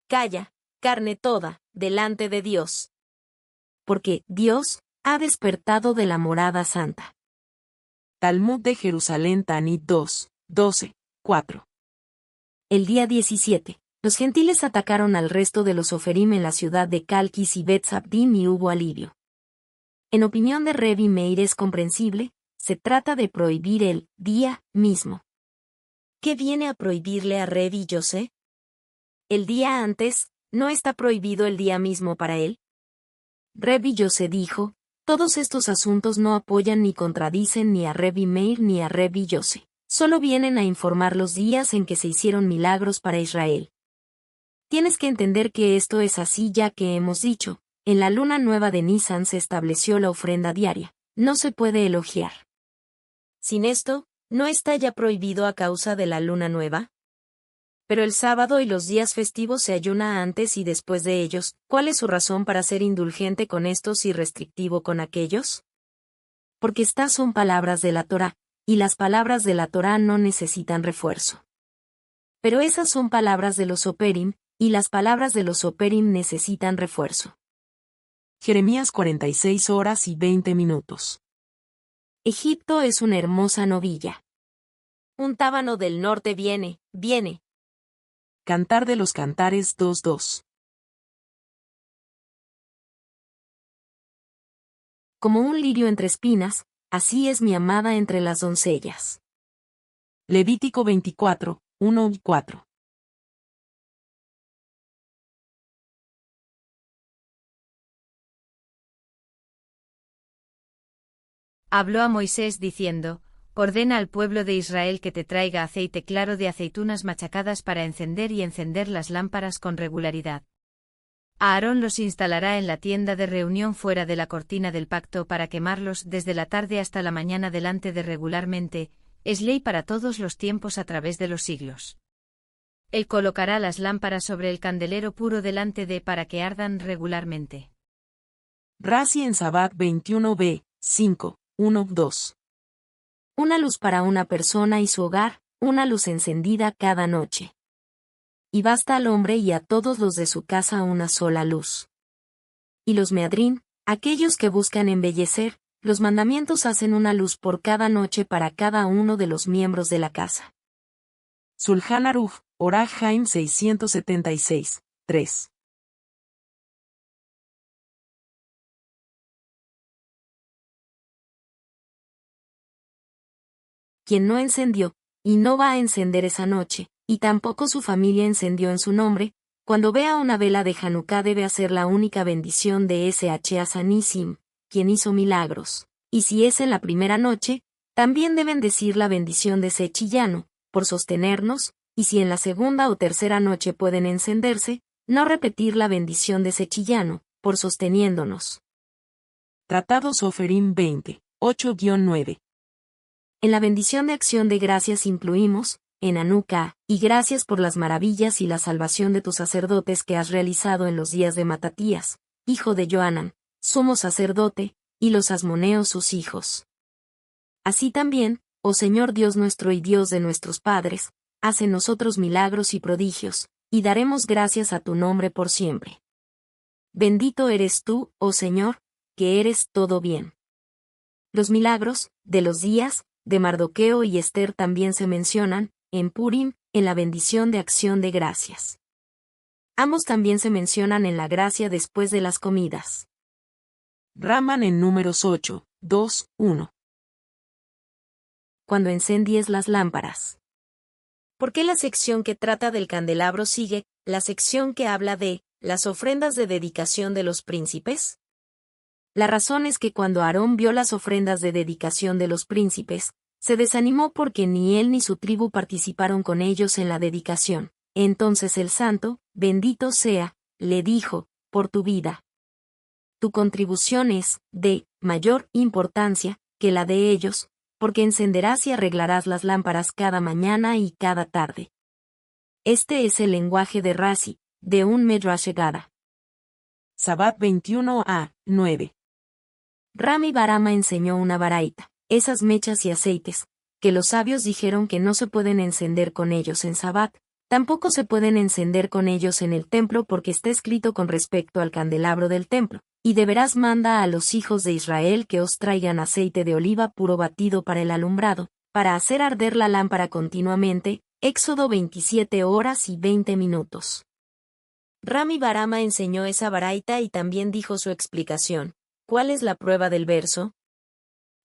Calla, carne toda, delante de Dios. Porque Dios ha despertado de la morada santa. Talmud de Jerusalén Tanit 2, 12, 4. El día 17, los gentiles atacaron al resto de los oferim en la ciudad de Calquis y Bet-Sabdim y hubo alivio. En opinión de Rebbi Meir es comprensible, se trata de prohibir el día mismo. ¿Qué viene a prohibirle a Rebbi Yosé? El día antes, ¿no está prohibido el día mismo para él? Rebbi Yosé dijo, todos estos asuntos no apoyan ni contradicen ni a Rebbi Meir ni a Rebbi Yosé, solo vienen a informar los días en que se hicieron milagros para Israel. Tienes que entender que esto es así ya que hemos dicho, en la luna nueva de Nisan se estableció la ofrenda diaria, no se puede elogiar. Sin esto, ¿no está ya prohibido a causa de la luna nueva? Pero el sábado y los días festivos se ayuna antes y después de ellos, ¿cuál es su razón para ser indulgente con estos y restrictivo con aquellos? porque estas son palabras de la Torá, y las palabras de la Torá no necesitan refuerzo. Pero esas son palabras de los Operim, y las palabras de los Operim necesitan refuerzo. Jeremías 46 horas y 20 minutos. Egipto es una hermosa novilla. Un tábano del norte viene, viene. Cantar de los Cantares 2:2. Como un lirio entre espinas, así es mi amada entre las doncellas. Levítico 24, 1 y 4. Habló a Moisés diciendo: Ordena al pueblo de Israel que te traiga aceite claro de aceitunas machacadas para encender y encender las lámparas con regularidad. Aarón los instalará en la tienda de reunión fuera de la cortina del pacto para quemarlos desde la tarde hasta la mañana delante de regularmente, es ley para todos los tiempos a través de los siglos. Él colocará las lámparas sobre el candelero puro delante de para que ardan regularmente. Rashi en Sabbat 21b, 5, 1, 2. Una luz para una persona y su hogar, una luz encendida cada noche. Y basta al hombre y a todos los de su casa una sola luz. Y los meadrín, aquellos que buscan embellecer, los mandamientos hacen una luz por cada noche para cada uno de los miembros de la casa. Sulhan Aruch, Orach Haim 676, 3. Quien no encendió, y no va a encender esa noche, y tampoco su familia encendió en su nombre, cuando vea una vela de Hanukkah debe hacer la única bendición de Sh Sanissim, quien hizo milagros. Y si es en la primera noche, también deben decir la bendición de Sechillano, por sostenernos, y si en la segunda o tercera noche pueden encenderse, no repetir la bendición de Sechillano, por sosteniéndonos. Tratado Soferim 20, 8-9. En la bendición de acción de gracias incluimos, en Hanukkah, y gracias por las maravillas y la salvación de tus sacerdotes que has realizado en los días de Matatías, hijo de Johanan, sumo sacerdote, y los asmoneos sus hijos. Así también, oh Señor Dios nuestro y Dios de nuestros padres, haz en nosotros milagros y prodigios, y daremos gracias a tu nombre por siempre. Bendito eres tú, oh Señor, que eres todo bien. Los milagros, de los días, de Mardoqueo y Esther también se mencionan, en Purim, en la bendición de acción de gracias. Ambos también se mencionan en la gracia después de las comidas. Raman en Números 8, 2, 1. Cuando encendies las lámparas. ¿Por qué la sección que trata del candelabro sigue la sección que habla de las ofrendas de dedicación de los príncipes? La razón es que cuando Aarón vio las ofrendas de dedicación de los príncipes, se desanimó porque ni él ni su tribu participaron con ellos en la dedicación. Entonces el santo, bendito sea, le dijo, por tu vida. Tu contribución es, de, mayor importancia, que la de ellos, porque encenderás y arreglarás las lámparas cada mañana y cada tarde. Este es el lenguaje de Rashi, de un Midrash Gada. Sabbat 21a, 9. Rami Barama enseñó una baraita, esas mechas y aceites, que los sabios dijeron que no se pueden encender con ellos en Sabbat, tampoco se pueden encender con ellos en el templo porque está escrito con respecto al candelabro del templo, y de veras manda a los hijos de Israel que os traigan aceite de oliva puro batido para el alumbrado, para hacer arder la lámpara continuamente, Éxodo 27 horas y 20 minutos. Rami Barama enseñó esa baraita y también dijo su explicación. ¿Cuál es la prueba del verso?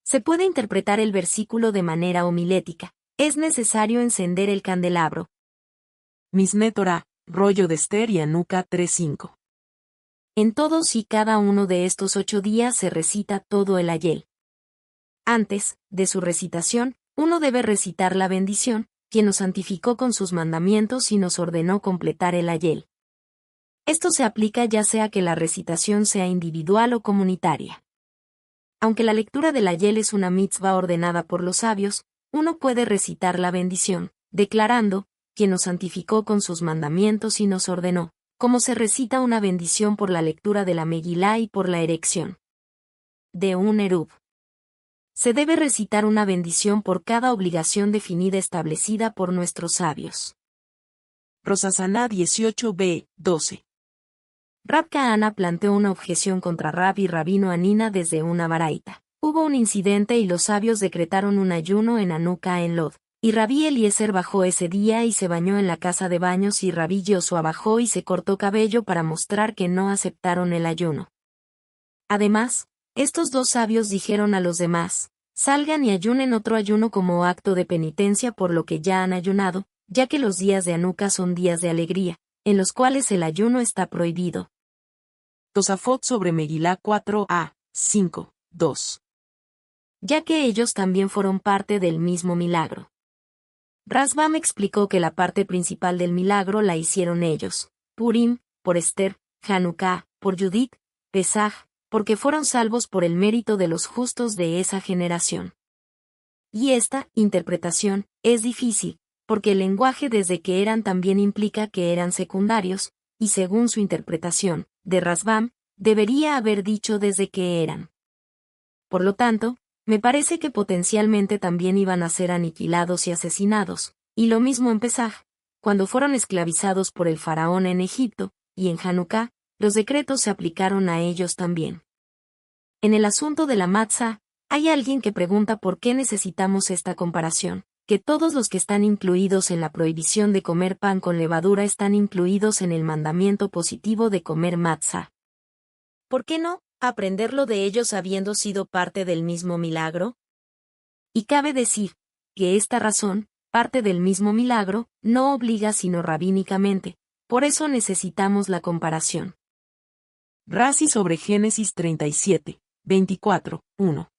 Se puede interpretar el versículo de manera homilética. Es necesario encender el candelabro. Misné Torah, rollo de Esther y Hanukkah 3:5. En todos y cada uno de estos 8 días se recita todo el Ayel. Antes, de su recitación, uno debe recitar la bendición, quien nos santificó con sus mandamientos y nos ordenó completar el Ayel. Esto se aplica ya sea que la recitación sea individual o comunitaria. Aunque la lectura del Ayel es una mitzvah ordenada por los sabios, uno puede recitar la bendición, declarando, quien nos santificó con sus mandamientos y nos ordenó, como se recita una bendición por la lectura de la Megilá y por la erección de un erub. se debe recitar una bendición por cada obligación definida establecida por nuestros sabios. Rosh Hashanah 18b, 12. Rab Kahana planteó una objeción contra Rab y Rabino Hanina desde una baraita. Hubo un incidente y los sabios decretaron un ayuno en Hanukkah en Lod. Y Rabí Eliezer bajó ese día y se bañó en la casa de baños y Rabí Yoshua bajó y se cortó cabello para mostrar que no aceptaron el ayuno. Además, estos dos sabios dijeron a los demás, salgan y ayunen otro ayuno como acto de penitencia por lo que ya han ayunado, ya que los días de Hanukkah son días de alegría, en los cuales el ayuno está prohibido. Tosafot sobre Megilá 4a, 5, 2. Ya que ellos también fueron parte del mismo milagro. Rasbam explicó que la parte principal del milagro la hicieron ellos, Purim, por Esther, Hanukkah, por Judith, Pesaj, porque fueron salvos por el mérito de los justos de esa generación. Y esta interpretación es difícil, porque el lenguaje desde que eran también implica que eran secundarios, y según su interpretación, de Rasbam, debería haber dicho desde que eran. Por lo tanto, me parece que potencialmente también iban a ser aniquilados y asesinados, y lo mismo en Pesaj, cuando fueron esclavizados por el faraón en Egipto, y en Hanukkah, los decretos se aplicaron a ellos también. En el asunto de la matzah, hay alguien que pregunta por qué necesitamos esta comparación, que todos los que están incluidos en la prohibición de comer pan con levadura están incluidos en el mandamiento positivo de comer matzah. ¿Por qué no aprenderlo de ellos habiendo sido parte del mismo milagro? Y cabe decir que esta razón, parte del mismo milagro, no obliga sino rabínicamente, por eso necesitamos la comparación. Rashi sobre Génesis 37, 24, 1.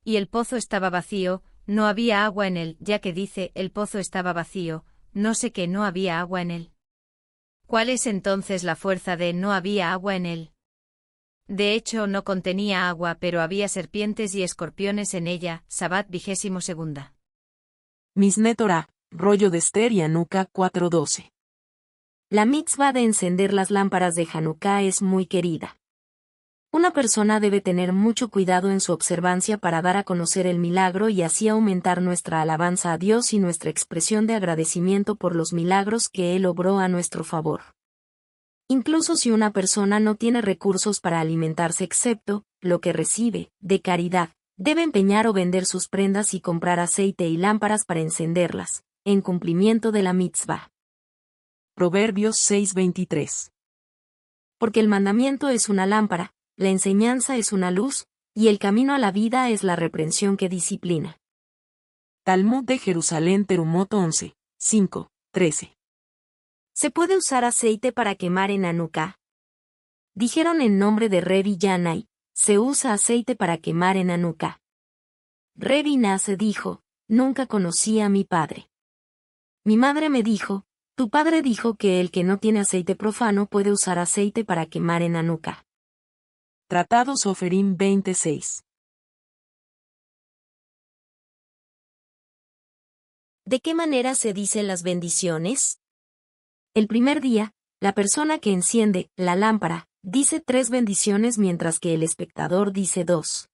Y el pozo estaba vacío, no había agua en él, ya que dice, el pozo estaba vacío, no sé que no había agua en él. ¿Cuál es entonces la fuerza de no había agua en él? De hecho no contenía agua pero había serpientes y escorpiones en ella, Sabbat 22. Misné Torah, rollo de Esther y Hanukkah 4:12. La mitzvah de encender las lámparas de Hanukkah es muy querida. Una persona debe tener mucho cuidado en su observancia para dar a conocer el milagro y así aumentar nuestra alabanza a Dios y nuestra expresión de agradecimiento por los milagros que Él obró a nuestro favor. Incluso si una persona no tiene recursos para alimentarse excepto lo que recibe, de caridad, debe empeñar o vender sus prendas y comprar aceite y lámparas para encenderlas, en cumplimiento de la mitzvah. Proverbios 6:23. Porque el mandamiento es una lámpara, la enseñanza es una luz, y el camino a la vida es la reprensión que disciplina. Talmud de Jerusalén Terumot 11, 5, 13. ¿Se puede usar aceite para quemar en Hanukkah? Dijeron en nombre de Revi Yanai, se usa aceite para quemar en Hanukkah. Revi Nase dijo, nunca conocí a mi padre. Mi madre me dijo, tu padre dijo que el que no tiene aceite profano puede usar aceite para quemar en Hanukkah. Tratado Soferim 26. ¿De qué manera se dicen las bendiciones? El primer día, la persona que enciende la lámpara dice 3 bendiciones mientras que el espectador dice 2.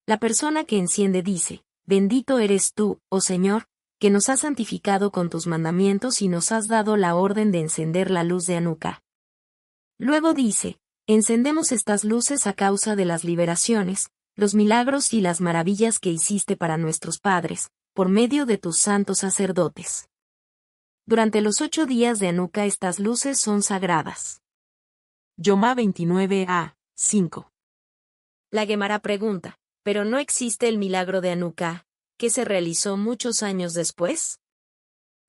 La persona que enciende dice, bendito eres tú, oh Señor, que nos has santificado con tus mandamientos y nos has dado la orden de encender la luz de Hanukkah. Luego dice, encendemos estas luces a causa de las liberaciones, los milagros y las maravillas que hiciste para nuestros padres, por medio de tus santos sacerdotes. Durante los 8 días de Hanukkah estas luces son sagradas. Yomá 29a, 5. La Gemara pregunta, ¿pero no existe el milagro de Hanukkah, que se realizó muchos años después?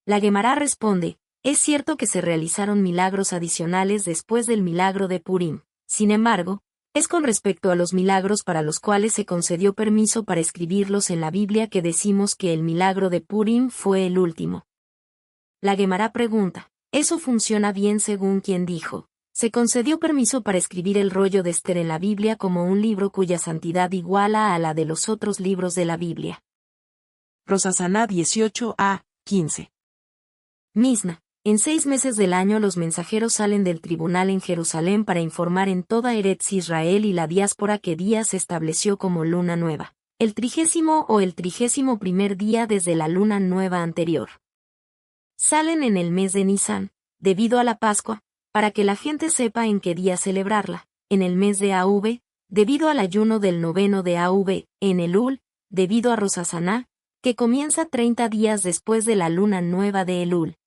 La Gemara responde, es cierto que se realizaron milagros adicionales después del milagro de Purim, sin embargo, es con respecto a los milagros para los cuales se concedió permiso para escribirlos en la Biblia que decimos que el milagro de Purim fue el último. La Gemara pregunta, ¿eso funciona bien según quien dijo? Se concedió permiso para escribir el rollo de Esther en la Biblia como un libro cuya santidad iguala a la de los otros libros de la Biblia. Rosh Hashanah 18a, 15. Misna, en 6 meses del año los mensajeros salen del tribunal en Jerusalén para informar en toda Eretz Israel y la diáspora qué día se estableció como luna nueva. el 30º o el 31º día desde la luna nueva anterior. Salen en el mes de Nisan, debido a la Pascua, para que la gente sepa en qué día celebrarla, en el mes de Av, debido al ayuno del 9º de Av, en Elul, debido a Rosh Hashaná, que comienza 30 días después de la luna nueva de Elul.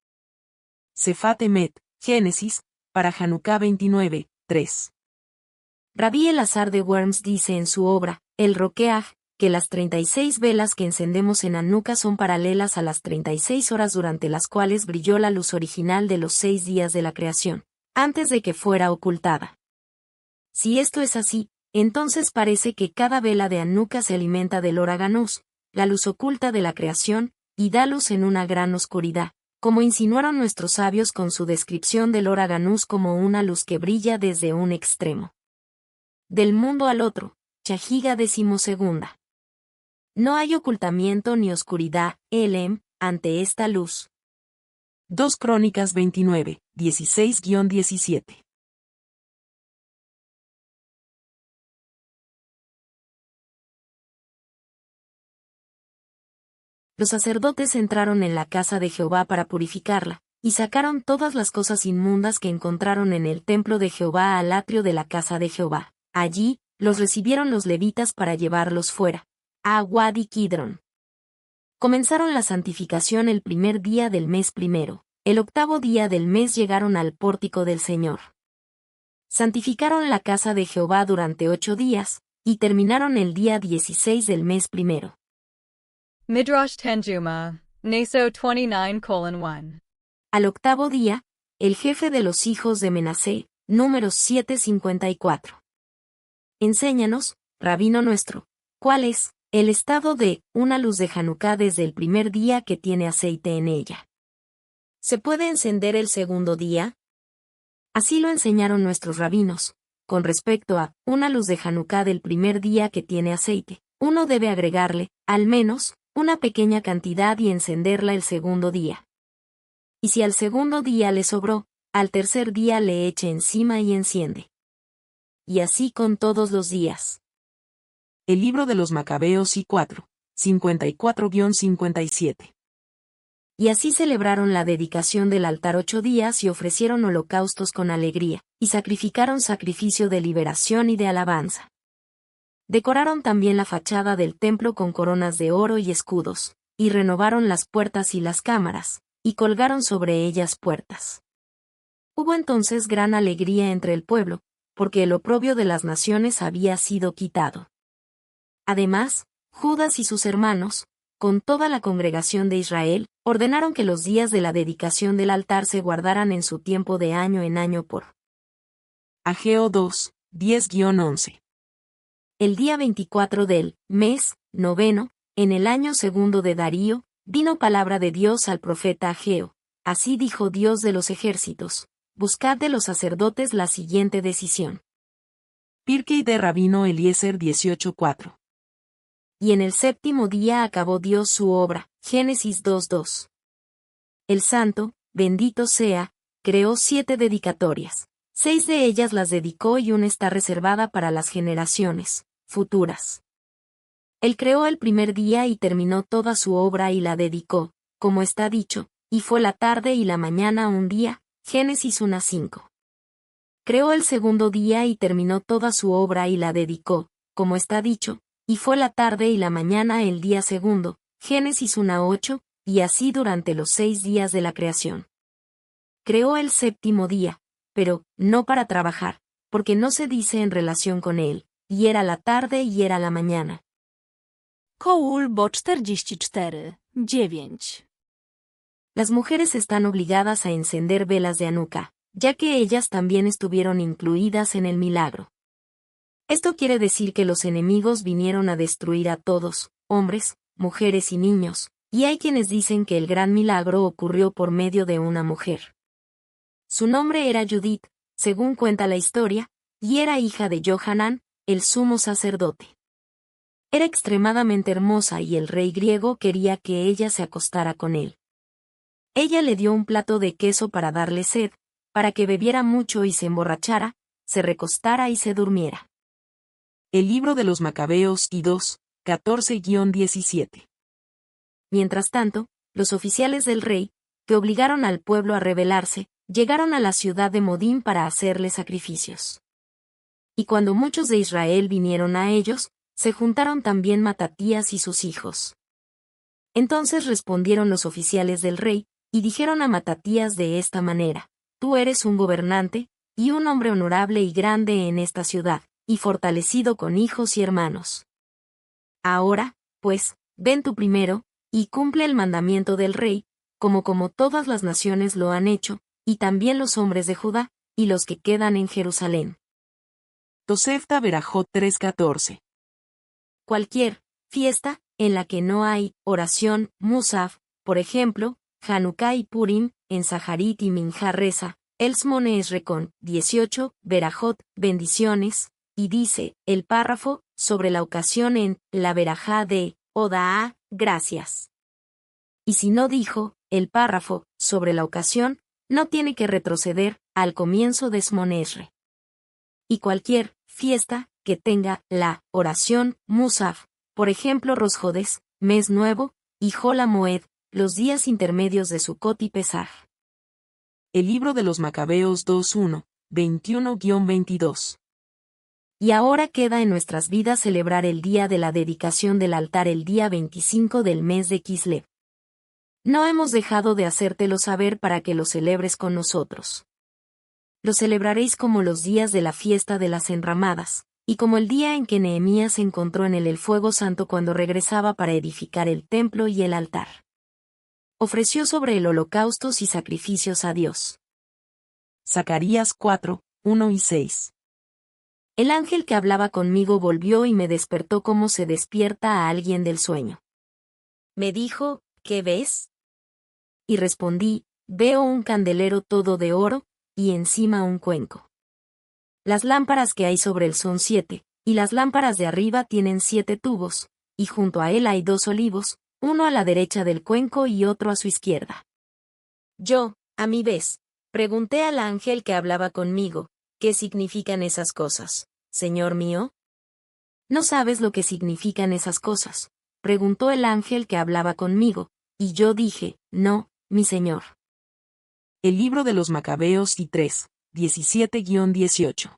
Sefat Emet, Génesis, para Hanukkah 29, 3. Rabí Elazar de Worms dice en su obra, El Roqueaj, que las 36 velas que encendemos en Hanukkah son paralelas a las 36 horas durante las cuales brilló la luz original de los 6 días de la creación, antes de que fuera ocultada. Si esto es así, entonces parece que cada vela de Hanukkah se alimenta del Oraganús, la luz oculta de la creación, y da luz en una gran oscuridad, como insinuaron nuestros sabios con su descripción del Oraganús como una luz que brilla desde un extremo del mundo al otro. Chajiga 12. No hay ocultamiento ni oscuridad, Elem, ante esta luz. 2 Crónicas 29, 16-17. Los sacerdotes entraron en la casa de Jehová para purificarla, y sacaron todas las cosas inmundas que encontraron en el templo de Jehová al atrio de la casa de Jehová. Allí, los recibieron los levitas para llevarlos fuera, a Wadi Kidron. Comenzaron la santificación el primer día del mes primero, el 8º día del mes llegaron al pórtico del Señor. Santificaron la casa de Jehová durante 8 días, y terminaron el día 16 del mes primero. Midrash Tenjuma, Naso 29:1. Al 8º día, el jefe de los hijos de Menasé, Números 7:54. Enséñanos, Rabino nuestro, ¿cuál es el estado de una luz de Hanukkah desde el primer día que tiene aceite en ella? ¿Se puede encender el segundo día? Así lo enseñaron nuestros rabinos. Con respecto a una luz de Hanukkah del primer día que tiene aceite, uno debe agregarle, al menos, una pequeña cantidad y encenderla el segundo día. Y si al segundo día le sobró, al tercer día le eche encima y enciende. Y así con todos los días. El libro de los Macabeos y 4, 54-57. Y así celebraron la dedicación del altar 8 días y ofrecieron holocaustos con alegría, y sacrificaron sacrificio de liberación y de alabanza. Decoraron también la fachada del templo con coronas de oro y escudos, y renovaron las puertas y las cámaras, y colgaron sobre ellas puertas. Hubo entonces gran alegría entre el pueblo, porque el oprobio de las naciones había sido quitado. Además, Judas y sus hermanos, con toda la congregación de Israel, ordenaron que los días de la dedicación del altar se guardaran en su tiempo de año en año por Ageo 2, 10-11. el día 24 del mes noveno, en el año segundo de Darío, vino palabra de Dios al profeta Ageo. Así dijo Dios de los ejércitos: buscad de los sacerdotes la siguiente decisión. Pirkei de Rabino Eliezer 18:4. Y en el séptimo día acabó Dios su obra. Génesis 2:2. El Santo, bendito sea, creó 7 dedicatorias. 6 de ellas las dedicó y una está reservada para las generaciones futuras. Él creó el primer día y terminó toda su obra y la dedicó, como está dicho, y fue la tarde y la mañana un día. Génesis 1:5. Creó el segundo día y terminó toda su obra y la dedicó, como está dicho, y fue la tarde y la mañana el día segundo. Génesis 1:8, y así durante los 6 días de la creación. Creó el séptimo día, pero no para trabajar, porque no se dice en relación con él, y era la tarde y era la mañana. Kołul bo 44, 9. Las mujeres están obligadas a encender velas de Hanukkah, ya que ellas también estuvieron incluidas en el milagro. Esto quiere decir que los enemigos vinieron a destruir a todos, hombres, mujeres y niños, y hay quienes dicen que el gran milagro ocurrió por medio de una mujer. Su nombre era Judith, según cuenta la historia, y era hija de Johanán, el sumo sacerdote. Era extremadamente hermosa y el rey griego quería que ella se acostara con él. Ella le dio un plato de queso para darle sed, para que bebiera mucho y se emborrachara, se recostara y se durmiera. El libro de los Macabeos y 2, 14-17. Mientras tanto, los oficiales del rey, que obligaron al pueblo a rebelarse, llegaron a la ciudad de Modín para hacerle sacrificios. Y cuando muchos de Israel vinieron a ellos, se juntaron también Matatías y sus hijos. Entonces respondieron los oficiales del rey, y dijeron a Matatías de esta manera: Tú eres un gobernante, y un hombre honorable y grande en esta ciudad, y fortalecido con hijos y hermanos. Ahora, pues, ven tú primero, y cumple el mandamiento del rey, como todas las naciones lo han hecho, y también los hombres de Judá, y los que quedan en Jerusalén. Tosefta Berajot 3:14. Cualquier fiesta en la que no hay oración, Musaf, por ejemplo, Hanukkah y Purim, en Saharit y Minja reza, Elsmone Esrekon, 18, Berajot, bendiciones, y dice, el párrafo, sobre la ocasión en la Berajá de Odaa, gracias. Y si no dijo, el párrafo, sobre la ocasión, no tiene que retroceder al comienzo de Smonesre. Y cualquier fiesta que tenga la oración Musaf, por ejemplo Rosjodes, mes nuevo, y Jola Moed, los días intermedios de Sucot y Pesaj. El libro de los Macabeos 2:1, 21-22. Y ahora queda en nuestras vidas celebrar el día de la dedicación del altar el día 25 del mes de Kislev. No hemos dejado de hacértelo saber para que lo celebres con nosotros. Lo celebraréis como los días de la fiesta de las enramadas, y como el día en que Nehemías se encontró en el fuego santo cuando regresaba para edificar el templo y el altar. Ofreció sobre el holocaustos y sacrificios a Dios. Zacarías 4:1-6. El ángel que hablaba conmigo volvió y me despertó como se despierta a alguien del sueño. Me dijo, ¿qué ves? Y respondí, veo un candelero todo de oro, y encima un cuenco. Las lámparas que hay sobre él son 7, y las lámparas de arriba tienen 7 tubos, y junto a él hay 2 olivos, uno a la derecha del cuenco y otro a su izquierda. Yo, a mi vez, pregunté al ángel que hablaba conmigo, ¿qué significan esas cosas, señor mío? ¿No sabes lo que significan esas cosas?, preguntó el ángel que hablaba conmigo, y yo dije, no, mi señor. El libro de los Macabeos y 3:17-18.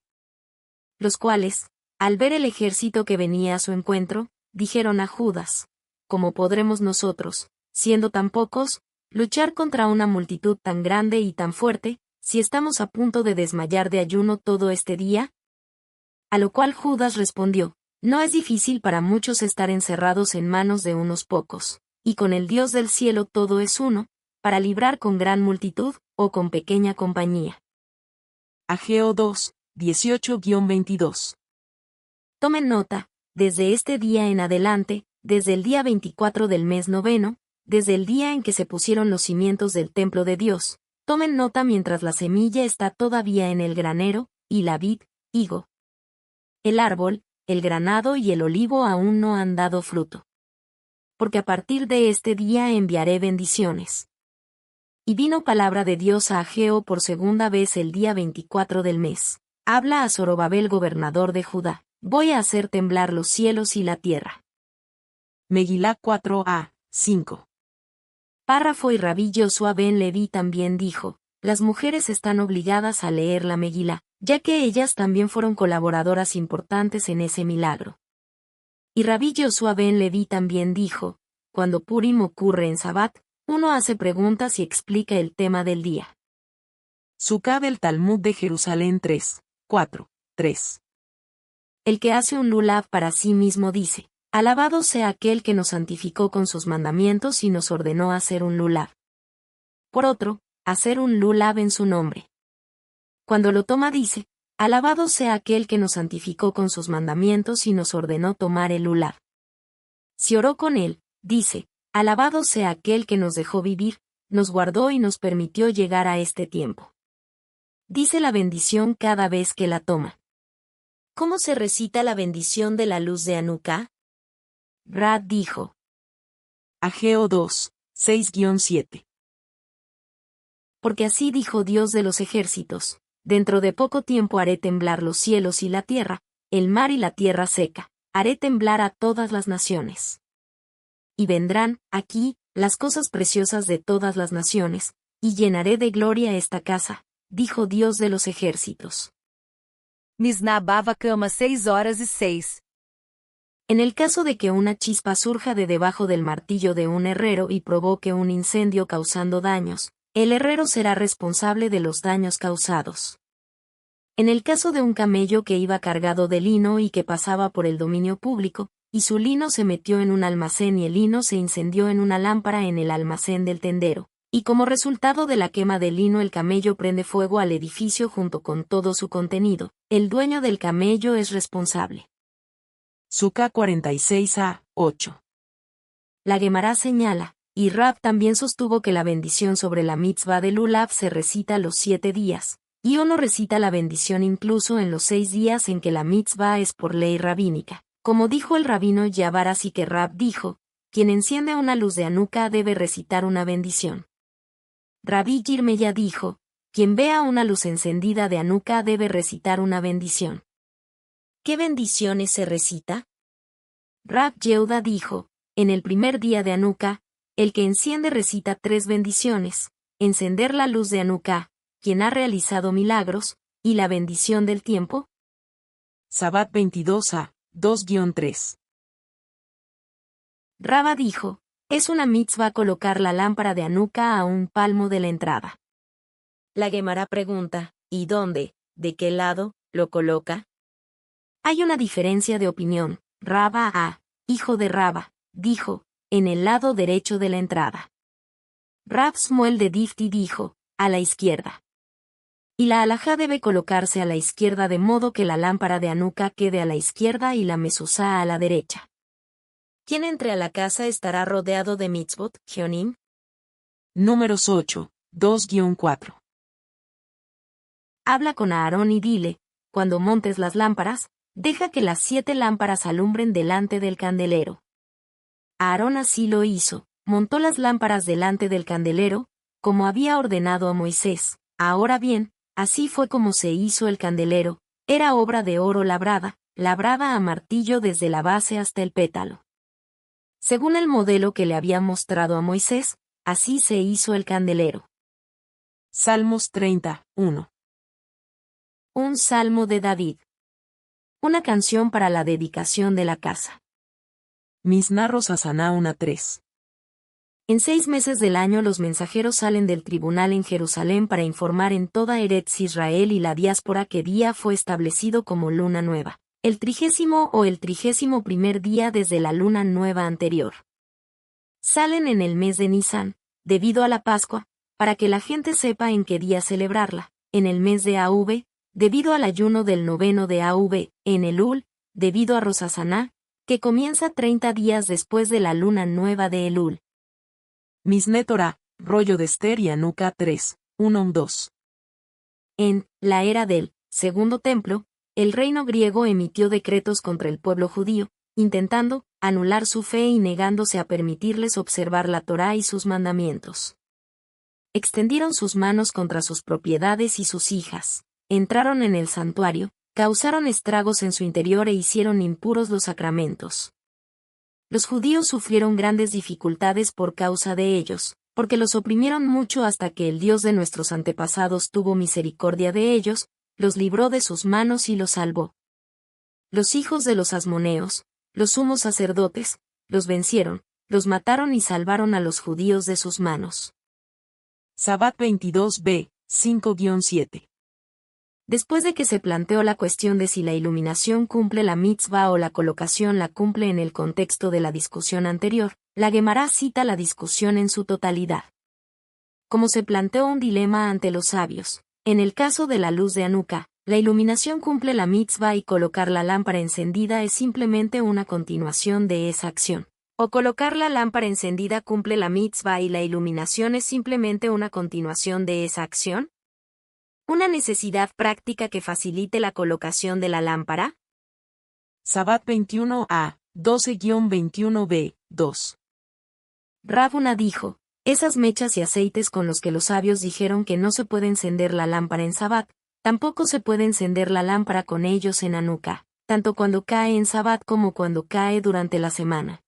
Los cuales, al ver el ejército que venía a su encuentro, dijeron a Judas, ¿cómo podremos nosotros, siendo tan pocos, luchar contra una multitud tan grande y tan fuerte, si estamos a punto de desmayar de ayuno todo este día? A lo cual Judas respondió, no es difícil para muchos estar encerrados en manos de unos pocos, y con el Dios del cielo todo es uno, para librar con gran multitud, o con pequeña compañía. Ageo 2:18-22. Tomen nota, desde este día en adelante, desde el día 24 del mes noveno, desde el día en que se pusieron los cimientos del templo de Dios, tomen nota mientras la semilla está todavía en el granero, y la vid, higo. El árbol, el granado y el olivo aún no han dado fruto. Porque a partir de este día enviaré bendiciones. Y vino palabra de Dios a Ageo por segunda vez el día 24 del mes. Habla a Zorobabel gobernador de Judá. Voy a hacer temblar los cielos y la tierra. Megilá 4:5. Párrafo. Y Rabí Josuá ben Leví también dijo, las mujeres están obligadas a leer la Megilá, ya que ellas también fueron colaboradoras importantes en ese milagro. Y Rabí Josuá ben Leví también dijo, cuando Purim ocurre en Sabat, uno hace preguntas y explica el tema del día. Sukkah del Talmud de Jerusalén 3:4-3. El que hace un lulav para sí mismo dice, alabado sea aquel que nos santificó con sus mandamientos y nos ordenó hacer un lulav. Por otro, hacer un lulav en su nombre. Cuando lo toma dice, alabado sea aquel que nos santificó con sus mandamientos y nos ordenó tomar el lulav. Si oró con él, dice, alabado sea aquel que nos dejó vivir, nos guardó y nos permitió llegar a este tiempo. Dice la bendición cada vez que la toma. ¿Cómo se recita la bendición de la luz de Hanukkah? Rad dijo. Ageo 2:6-7. Porque así dijo Dios de los ejércitos, dentro de poco tiempo haré temblar los cielos y la tierra, el mar y la tierra seca, haré temblar a todas las naciones. Y vendrán, aquí, las cosas preciosas de todas las naciones, y llenaré de gloria esta casa, dijo Dios de los ejércitos. Misná bava a cama 6 horas e 6. En el caso de que una chispa surja de debajo del martillo de un herrero y provoque un incendio causando daños, el herrero será responsable de los daños causados. En el caso de un camello que iba cargado de lino y que pasaba por el dominio público, y su lino se metió en un almacén y el lino se incendió en una lámpara en el almacén del tendero, y como resultado de la quema del lino el camello prende fuego al edificio junto con todo su contenido, el dueño del camello es responsable. Suká 46a, 8. La Guemará señala, y Rab también sostuvo que la bendición sobre la mitzvah de Lulav se recita los 7 días, y uno recita la bendición incluso en los 6 días en que la mitzvah es por ley rabínica. Como dijo el rabino Yavar, así que Rab dijo, quien enciende una luz de Hanukkah debe recitar una bendición. Rabí Yirmeya dijo, quien vea una luz encendida de Hanukkah debe recitar una bendición. ¿Qué bendiciones se recita? Rab Yehuda dijo, en el primer día de Hanukkah, el que enciende recita 3 bendiciones, encender la luz de Hanukkah, quien ha realizado milagros, y la bendición del tiempo. Sabbat 22a, 2-3. Raba dijo, es una mitzvah colocar la lámpara de Hanukkah a un palmo de la entrada. La Guemará pregunta, ¿y dónde, de qué lado, lo coloca? Hay una diferencia de opinión. Raba A, hijo de Raba, dijo, en el lado derecho de la entrada. Rab Shmuel de Difti dijo, a la izquierda. Y la alajá debe colocarse a la izquierda de modo que la lámpara de Hanukkah quede a la izquierda y la mezuzá a la derecha. Quien entre a la casa estará rodeado de mitzvot, Geonim. Números 8, 2-4. Habla con Aarón y dile, cuando montes las lámparas, deja que las 7 lámparas alumbren delante del candelero. Aarón así lo hizo, montó las lámparas delante del candelero, como había ordenado a Moisés. Ahora bien, así fue como se hizo el candelero, era obra de oro labrada a martillo desde la base hasta el pétalo. Según el modelo que le había mostrado a Moisés, así se hizo el candelero. Salmos 30, 1. Un salmo de David. Una canción para la dedicación de la casa. Misná Rosh Hashaná 1-3. En 6 meses del año los mensajeros salen del tribunal en Jerusalén para informar en toda Eretz Israel y la diáspora qué día fue establecido como luna nueva, el 30º o el 31º día desde la luna nueva anterior. Salen en el mes de Nisán, debido a la Pascua, para que la gente sepa en qué día celebrarla, en el mes de Av, debido al ayuno del 9º de Av, en Elul, debido a Rosh Hashaná, que comienza 30 días después de la luna nueva de Elul. Misné Torah, rollo de Esther y Hanukkah 3, 1-2. En la era del Segundo Templo, el reino griego emitió decretos contra el pueblo judío, intentando anular su fe y negándose a permitirles observar la Torá y sus mandamientos. Extendieron sus manos contra sus propiedades y sus hijas, entraron en el santuario, causaron estragos en su interior e hicieron impuros los sacramentos. Los judíos sufrieron grandes dificultades por causa de ellos, porque los oprimieron mucho hasta que el Dios de nuestros antepasados tuvo misericordia de ellos, los libró de sus manos y los salvó. Los hijos de los asmoneos, los sumos sacerdotes, los vencieron, los mataron y salvaron a los judíos de sus manos. Sabbat 22b, 5-7. Después de que se planteó la cuestión de si la iluminación cumple la mitzvah o la colocación la cumple en el contexto de la discusión anterior, la Guemará cita la discusión en su totalidad. Como se planteó un dilema ante los sabios, en el caso de la luz de Hanukkah, la iluminación cumple la mitzvah y colocar la lámpara encendida es simplemente una continuación de esa acción. O colocar la lámpara encendida cumple la mitzvah y la iluminación es simplemente una continuación de esa acción. ¿Una necesidad práctica que facilite la colocación de la lámpara? Sabbat 21a, 12-21b, 2. Rabuna dijo, esas mechas y aceites con los que los sabios dijeron que no se puede encender la lámpara en Sabbat, tampoco se puede encender la lámpara con ellos en Hanukkah. tanto cuando cae en Sabbat como cuando cae durante la semana.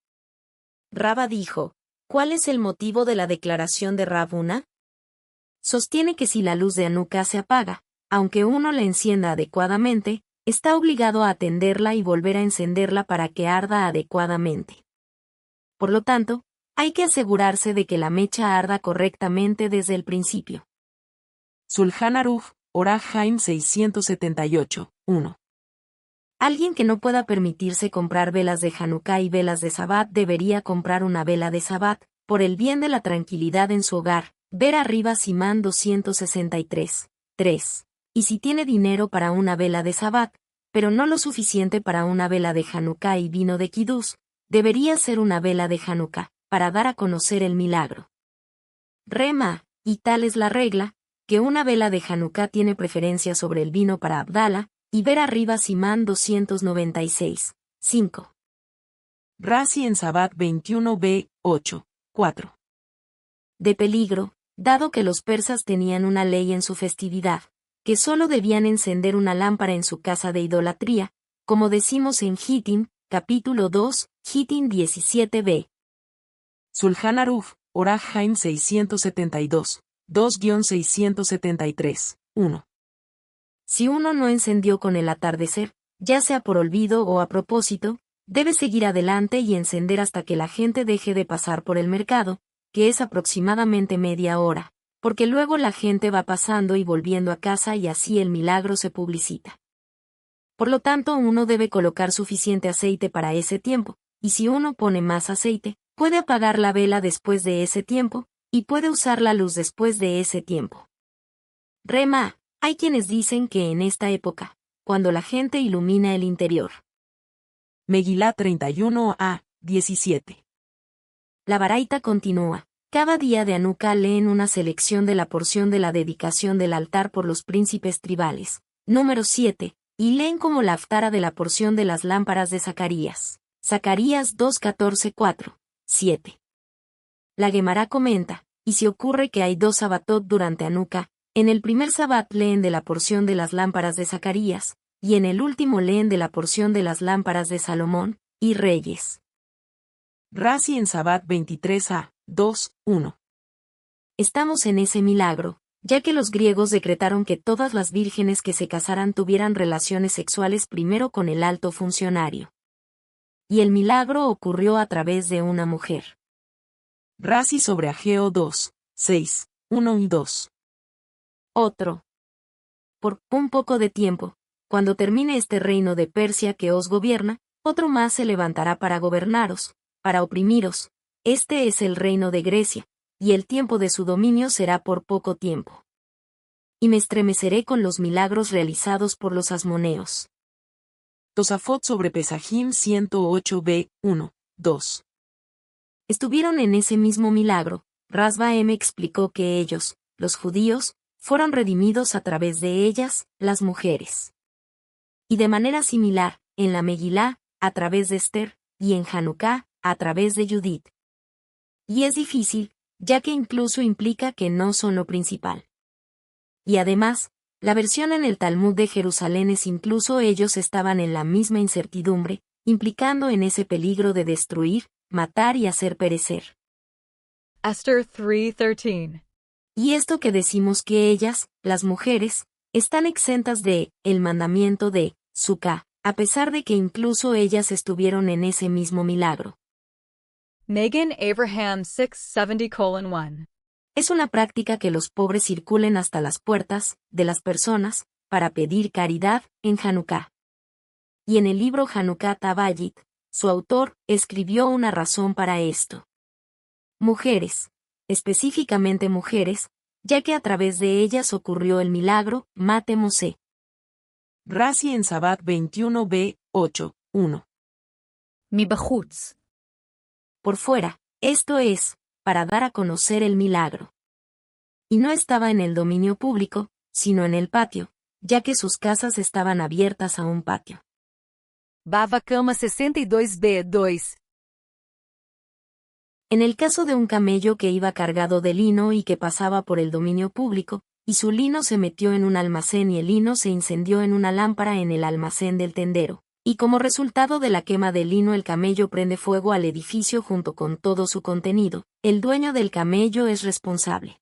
Raba dijo, ¿cuál es el motivo de la declaración de Rab Huna? Sostiene que si la luz de Hanukkah se apaga, aunque uno la encienda adecuadamente, está obligado a atenderla y volver a encenderla para que arda adecuadamente. Por lo tanto, hay que asegurarse de que la mecha arda correctamente desde el principio. Sulhan Aruch, Orah Haim 678, 1. Alguien que no pueda permitirse comprar velas de Hanukkah y velas de Sabbat debería comprar una vela de Sabbat, por el bien de la tranquilidad en su hogar. Ver arriba Simán 263, 3. Y si tiene dinero para una vela de Sabbat, pero no lo suficiente para una vela de Hanukkah y vino de Kiddush, debería ser una vela de Hanukkah, para dar a conocer el milagro. Rema, y tal es la regla, que una vela de Hanukkah tiene preferencia sobre el vino para Abdala, y ver arriba Simán 296, 5. Rashi en Sabbat 21b, 8, 4. De peligro, dado que los persas tenían una ley en su festividad, que solo debían encender una lámpara en su casa de idolatría, como decimos en Gittin, capítulo 2, Gittin 17b. Sulhan Aruch, Orah Haim 672, 2-673, 1. Si uno no encendió con el atardecer, ya sea por olvido o a propósito, debe seguir adelante y encender hasta que la gente deje de pasar por el mercado, que es aproximadamente media hora, porque luego la gente va pasando y volviendo a casa y así el milagro se publicita. Por lo tanto, uno debe colocar suficiente aceite para ese tiempo, y si uno pone más aceite, puede apagar la vela después de ese tiempo, y puede usar la luz después de ese tiempo. Rema, hay quienes dicen que en esta época, cuando la gente ilumina el interior. Megilá 31a, 17. La Baraita continúa. Cada día de Hanukkah leen una selección de la porción de la dedicación del altar por los príncipes tribales. Número 7. Y leen como la haftara de la porción de las lámparas de Zacarías. Zacarías 2:14-4, 7. La Gemara comenta, y si ocurre que hay 2 Sabbatot durante Hanukkah, en el primer Sabbat leen de la porción de las lámparas de Zacarías, y en el último leen de la porción de las lámparas de Salomón, y Reyes. Rashi en Sabbat 23a, 2, 1. Estamos en ese milagro, ya que los griegos decretaron que todas las vírgenes que se casaran tuvieran relaciones sexuales primero con el alto funcionario. Y el milagro ocurrió a través de una mujer. Rashi sobre Ageo 2, 6, 1 y 2. Otro. Por un poco de tiempo, cuando termine este reino de Persia que os gobierna, otro más se levantará para gobernaros, para oprimiros. Este es el reino de Grecia, y el tiempo de su dominio será por poco tiempo. Y me estremeceré con los milagros realizados por los asmoneos. Tosafot sobre Pesajim 108b, 1, 2. Estuvieron en ese mismo milagro. Rasba M explicó que ellos, los judíos, fueron redimidos a través de ellas, las mujeres. Y de manera similar, en la Megilá, a través de Esther, y en Hanukkah, a través de Judith. Y es difícil, ya que incluso implica que no son lo principal. Y además, la versión en el Talmud de Jerusalén es incluso ellos estaban en la misma incertidumbre, implicando en ese peligro de destruir, matar y hacer perecer. Esther 3:13. Y esto que decimos que ellas, las mujeres, están exentas de el mandamiento de Sukkah, a pesar de que incluso ellas estuvieron en ese mismo milagro. Megan Abraham 670:1. Es una práctica que los pobres circulen hasta las puertas de las personas para pedir caridad en Hanukkah. Y en el libro Hanukkah Tabayit, su autor escribió una razón para esto. Mujeres, específicamente mujeres, ya que a través de ellas ocurrió el milagro, Mate Mosé. Rashi en Sabbat 21b, 8, 1. מבחוץ. Por fuera, esto es, para dar a conocer el milagro. Y no estaba en el dominio público, sino en el patio, ya que sus casas estaban abiertas a un patio. Bava Cama 62b, 2. En el caso de un camello que iba cargado de lino y que pasaba por el dominio público, y su lino se metió en un almacén y el lino se incendió en una lámpara en el almacén del tendero, Y como resultado de la quema del lino el camello prende fuego al edificio junto con todo su contenido, el dueño del camello es responsable.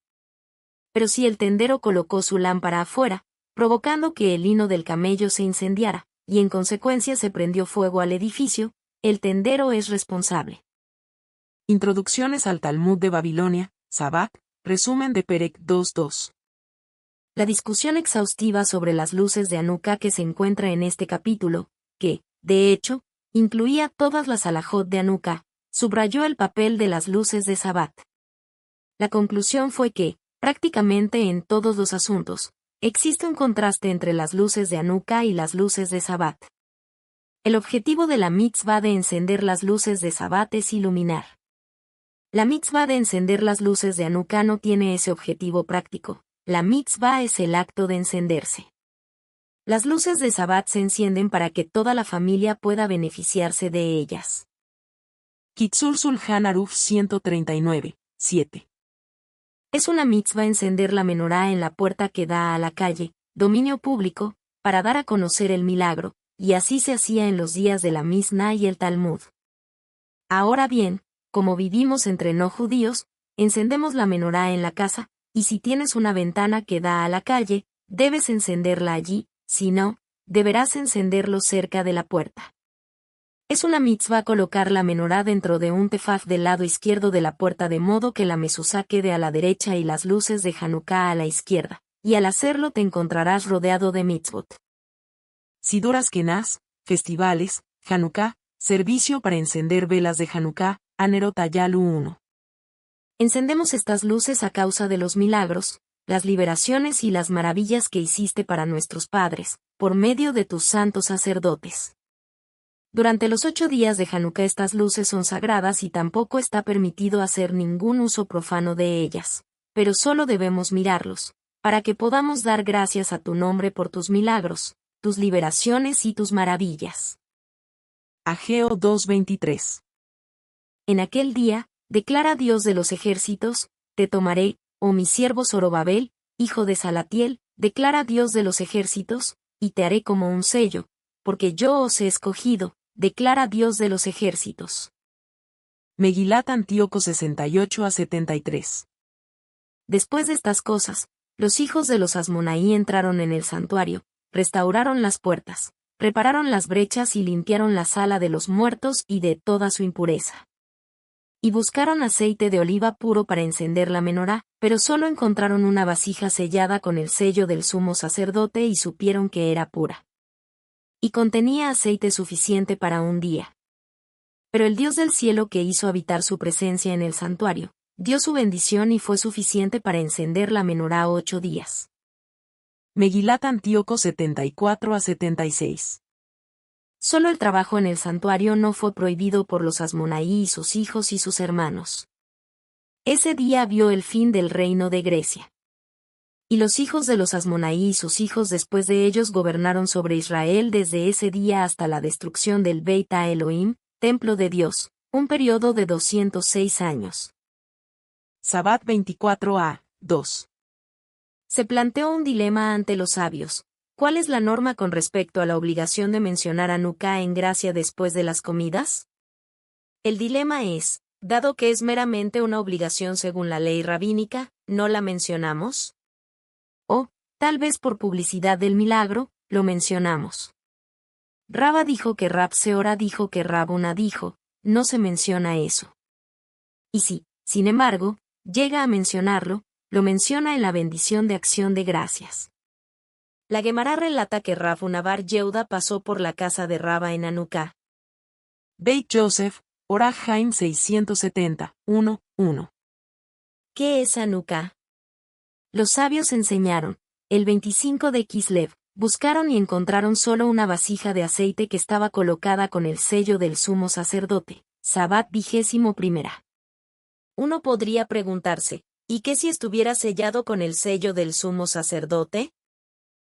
Pero si el tendero colocó su lámpara afuera, provocando que el lino del camello se incendiara, y en consecuencia se prendió fuego al edificio, el tendero es responsable. Introducciones al Talmud de Babilonia, Sabat, resumen de Perek 2.2. La discusión exhaustiva sobre las luces de Hanukkah que se encuentra en este capítulo, que, de hecho, incluía todas las halajot de Hanukkah, subrayó el papel de las luces de Sabat. La conclusión fue que, prácticamente en todos los asuntos, existe un contraste entre las luces de Hanukkah y las luces de Sabat. El objetivo de la mitzvah de encender las luces de Sabat es iluminar. La mitzvah de encender las luces de Hanukkah no tiene ese objetivo práctico, la mitzvah es el acto de encenderse. Las luces de Sabat se encienden para que toda la familia pueda beneficiarse de ellas. Kitzur Sulhan Aruf 139, 7. Es una mitzvah encender la menorá en la puerta que da a la calle, dominio público, para dar a conocer el milagro, y así se hacía en los días de la Misná y el Talmud. Ahora bien, como vivimos entre no judíos, encendemos la menorá en la casa, y si tienes una ventana que da a la calle, debes encenderla allí, si no, deberás encenderlo cerca de la puerta. Es una mitzvah colocar la menorá dentro de un tefaf del lado izquierdo de la puerta de modo que la mesuzá quede a la derecha y las luces de Hanukkah a la izquierda, y al hacerlo te encontrarás rodeado de mitzvot. Sidur Askenaz, festivales, Hanukkah, servicio para encender velas de Hanukkah, Anerot Ayalu 1. Encendemos estas luces a causa de los milagros, las liberaciones y las maravillas que hiciste para nuestros padres, por medio de tus santos sacerdotes. Durante los 8 días de Hanukkah estas luces son sagradas y tampoco está permitido hacer ningún uso profano de ellas, pero solo debemos mirarlos, para que podamos dar gracias a tu nombre por tus milagros, tus liberaciones y tus maravillas. Ageo 2.23. En aquel día, declara Dios de los ejércitos, te tomaré, oh mi siervo Zorobabel, hijo de Salatiel, declara Dios de los ejércitos, y te haré como un sello, porque yo os he escogido, declara Dios de los ejércitos. Megilat Antíoco 68-73. Después de estas cosas, los hijos de los Asmonaí entraron en el santuario, restauraron las puertas, repararon las brechas y limpiaron la sala de los muertos y de toda su impureza. Y buscaron aceite de oliva puro para encender la menorá, pero solo encontraron una vasija sellada con el sello del sumo sacerdote y supieron que era pura. Y contenía aceite suficiente para un día. Pero el Dios del cielo que hizo habitar su presencia en el santuario, dio su bendición y fue suficiente para encender la menorá 8 días. Megilat Antíoco 74-76. Solo el trabajo en el santuario no fue prohibido por los Asmonaí y sus hijos y sus hermanos. Ese día vio el fin del reino de Grecia. Y los hijos de los Asmonaí y sus hijos después de ellos gobernaron sobre Israel desde ese día hasta la destrucción del Beit Elohim, templo de Dios, un periodo de 206 años. Sabat 24a, 2. Se planteó un dilema ante los sabios. ¿Cuál es la norma con respecto a la obligación de mencionar a Hanukkah en gracia después de las comidas? El dilema es, dado que es meramente una obligación según la ley rabínica, ¿no la mencionamos? O, tal vez por publicidad del milagro, lo mencionamos. Rabba dijo que Rab Seora dijo que Rab Una dijo, no se menciona eso. Y si, sin embargo, llega a mencionarlo, lo menciona en la bendición de acción de gracias. La Gemara relata que Rab Una bar Yehuda pasó por la casa de Rabba en Hanukkah. Beit Joseph, Orach Haim 670, 1. ¿Qué es Hanukkah? Los sabios enseñaron, el 25 de Kislev, buscaron y encontraron solo una vasija de aceite que estaba colocada con el sello del sumo sacerdote, Sabat 21. Uno podría preguntarse, ¿y qué si estuviera sellado con el sello del sumo sacerdote?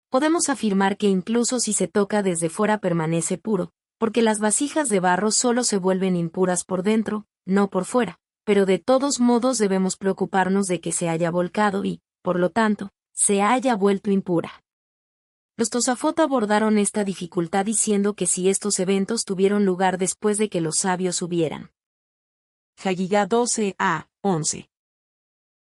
Podemos afirmar que incluso si se toca desde fuera permanece puro, porque las vasijas de barro solo se vuelven impuras por dentro, no por fuera, pero de todos modos debemos preocuparnos de que se haya volcado y, por lo tanto, se haya vuelto impura. Los Tosafot abordaron esta dificultad diciendo que si estos eventos tuvieron lugar después de que los sabios hubieran. Hagigá 12a-11.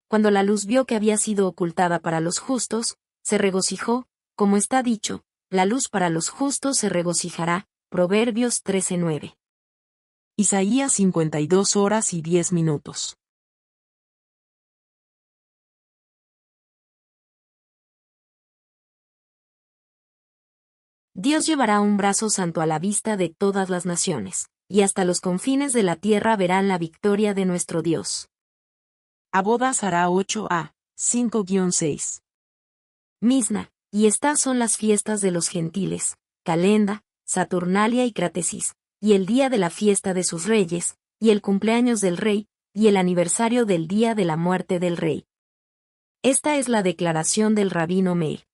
Cuando la luz vio que había sido ocultada para los justos, se regocijó, como está dicho, la luz para los justos se regocijará, Proverbios 13:9. Isaías 52 horas y 10 minutos. Dios llevará un brazo santo a la vista de todas las naciones, y hasta los confines de la tierra verán la victoria de nuestro Dios. Abodas hará 8a, 5-6. Misna, y estas son las fiestas de los gentiles, Calenda, Saturnalia y Crátesis, y el día de la fiesta de sus reyes, y el cumpleaños del rey, y el aniversario del día de la muerte del rey. Esta es la declaración del rabino Meir.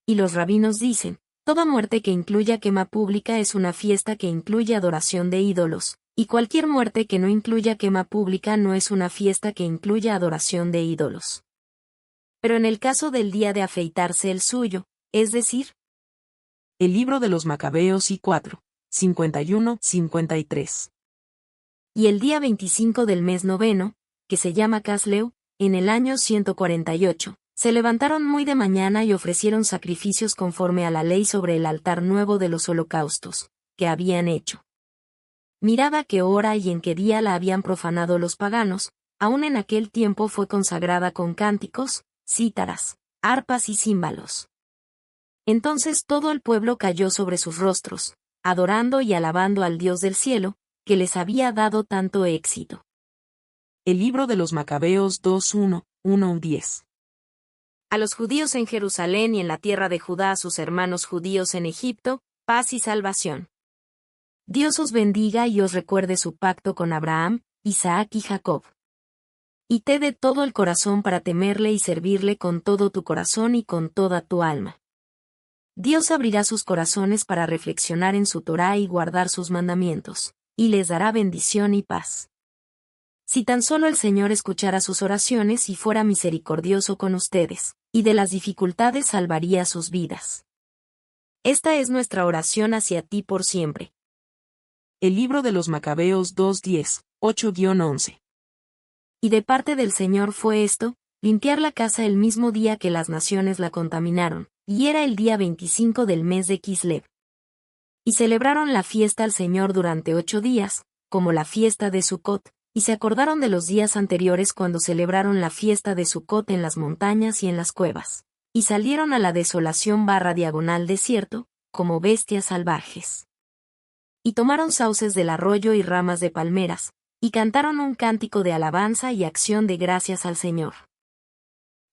Y los rabinos dicen, toda muerte que incluya quema pública es una fiesta que incluye adoración de ídolos, y cualquier muerte que no incluya quema pública no es una fiesta que incluya adoración de ídolos. Pero en el caso del día de afeitarse el suyo, es decir, El libro de los Macabeos y 4, 51-53. Y el día 25 del mes noveno, que se llama Casleu, en el año 148, se levantaron muy de mañana y ofrecieron sacrificios conforme a la ley sobre el altar nuevo de los holocaustos, que habían hecho. Mirad a qué hora y en qué día la habían profanado los paganos, aún en aquel tiempo fue consagrada con cánticos, cítaras, arpas y címbalos. Entonces todo el pueblo cayó sobre sus rostros, adorando y alabando al Dios del cielo, que les había dado tanto éxito. El libro de los Macabeos 2-1, 1-10. A los judíos en Jerusalén y en la tierra de Judá, a sus hermanos judíos en Egipto, paz y salvación. Dios os bendiga y os recuerde su pacto con Abraham, Isaac y Jacob. Y te dé todo el corazón para temerle y servirle con todo tu corazón y con toda tu alma. Dios abrirá sus corazones para reflexionar en su Torá y guardar sus mandamientos, y les dará bendición y paz. Si tan solo el Señor escuchara sus oraciones y fuera misericordioso con ustedes, y de las dificultades salvaría sus vidas. Esta es nuestra oración hacia ti por siempre. El libro de los Macabeos 2-10, 8-11. Y de parte del Señor fue esto, limpiar la casa el mismo día que las naciones la contaminaron, y era el día 25 del mes de Kislev. Y celebraron la fiesta al Señor durante 8 días, como la fiesta de Sucot, y se acordaron de los días anteriores cuando celebraron la fiesta de Sucot en las montañas y en las cuevas, y salieron a la desolación /diagonal desierto, como bestias salvajes. Y tomaron sauces del arroyo y ramas de palmeras, y cantaron un cántico de alabanza y acción de gracias al Señor.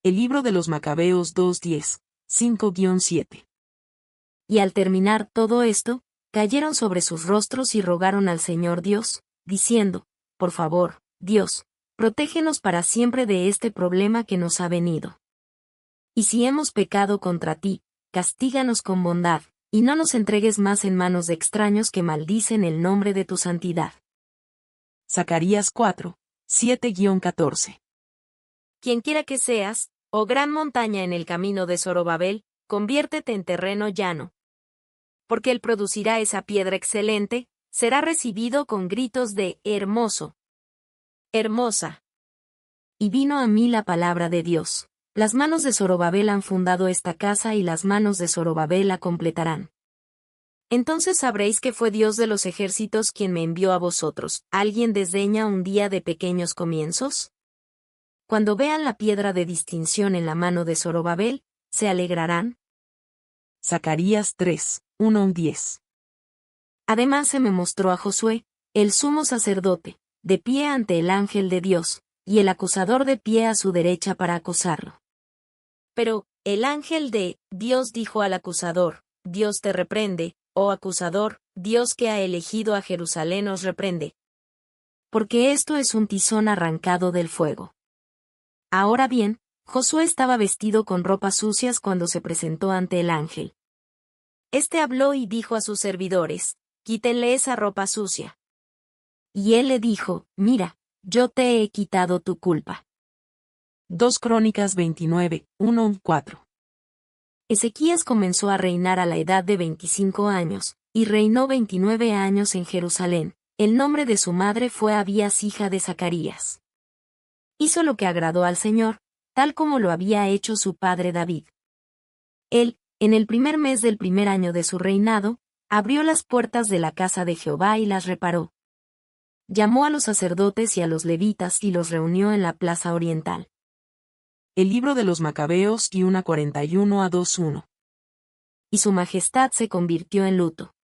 El libro de los Macabeos 2-10, 5-7. Y al terminar todo esto, cayeron sobre sus rostros y rogaron al Señor Dios, diciendo, por favor, Dios, protégenos para siempre de este problema que nos ha venido. Y si hemos pecado contra ti, castíganos con bondad, y no nos entregues más en manos de extraños que maldicen el nombre de tu santidad. Zacarías 4, 7-14. Quienquiera que seas, oh gran montaña en el camino de Zorobabel, conviértete en terreno llano. Porque él producirá esa piedra excelente, será recibido con gritos de hermoso, hermosa. Y vino a mí la palabra de Dios. Las manos de Zorobabel han fundado esta casa y las manos de Zorobabel la completarán. Entonces sabréis que fue Dios de los ejércitos quien me envió a vosotros. ¿Alguien desdeña un día de pequeños comienzos? Cuando vean la piedra de distinción en la mano de Zorobabel, ¿se alegrarán? Zacarías 3, 1-10. Además se me mostró a Josué, el sumo sacerdote, de pie ante el ángel de Dios, y el acusador de pie a su derecha para acusarlo. Pero, el ángel de Dios dijo al acusador, Dios te reprende, oh acusador, Dios que ha elegido a Jerusalén os reprende. Porque esto es un tizón arrancado del fuego. Ahora bien, Josué estaba vestido con ropas sucias cuando se presentó ante el ángel. Este habló y dijo a sus servidores, quítenle esa ropa sucia. Y él le dijo, mira, yo te he quitado tu culpa. 2 Crónicas 29, 1-4. Ezequías comenzó a reinar a la edad de 25 años, y reinó 29 años en Jerusalén. El nombre de su madre fue Abías, hija de Zacarías. Hizo lo que agradó al Señor, tal como lo había hecho su padre David. Él, en el primer mes del primer año de su reinado, abrió las puertas de la casa de Jehová y las reparó. Llamó a los sacerdotes y a los levitas y los reunió en la plaza oriental. El libro de los Macabeos y 1:41-2:1. Y su majestad se convirtió en luto.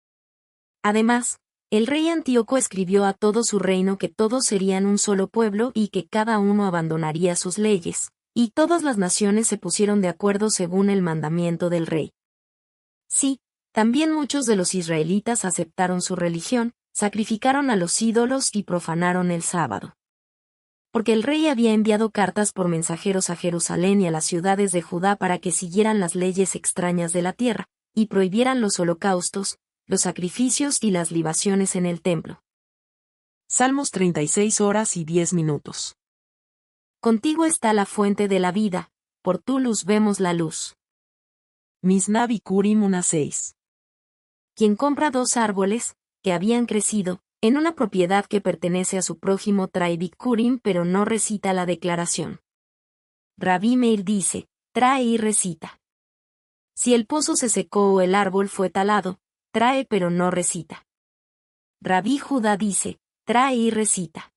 Además, el rey Antíoco escribió a todo su reino que todos serían un solo pueblo y que cada uno abandonaría sus leyes, y todas las naciones se pusieron de acuerdo según el mandamiento del rey. Sí, también muchos de los israelitas aceptaron su religión, sacrificaron a los ídolos y profanaron el sábado. Porque el rey había enviado cartas por mensajeros a Jerusalén y a las ciudades de Judá para que siguieran las leyes extrañas de la tierra, y prohibieran los holocaustos, los sacrificios y las libaciones en el templo. Salmos 36:10. Contigo está la fuente de la vida, por tu luz vemos la luz. Misná Bikurim 1:6. Quien compra 2 árboles, que habían crecido, en una propiedad que pertenece a su prójimo trae Bikurim pero no recita la declaración. Rabí Meir dice, trae y recita. Si el pozo se secó o el árbol fue talado, trae pero no recita. Rabí Judá dice, trae y recita.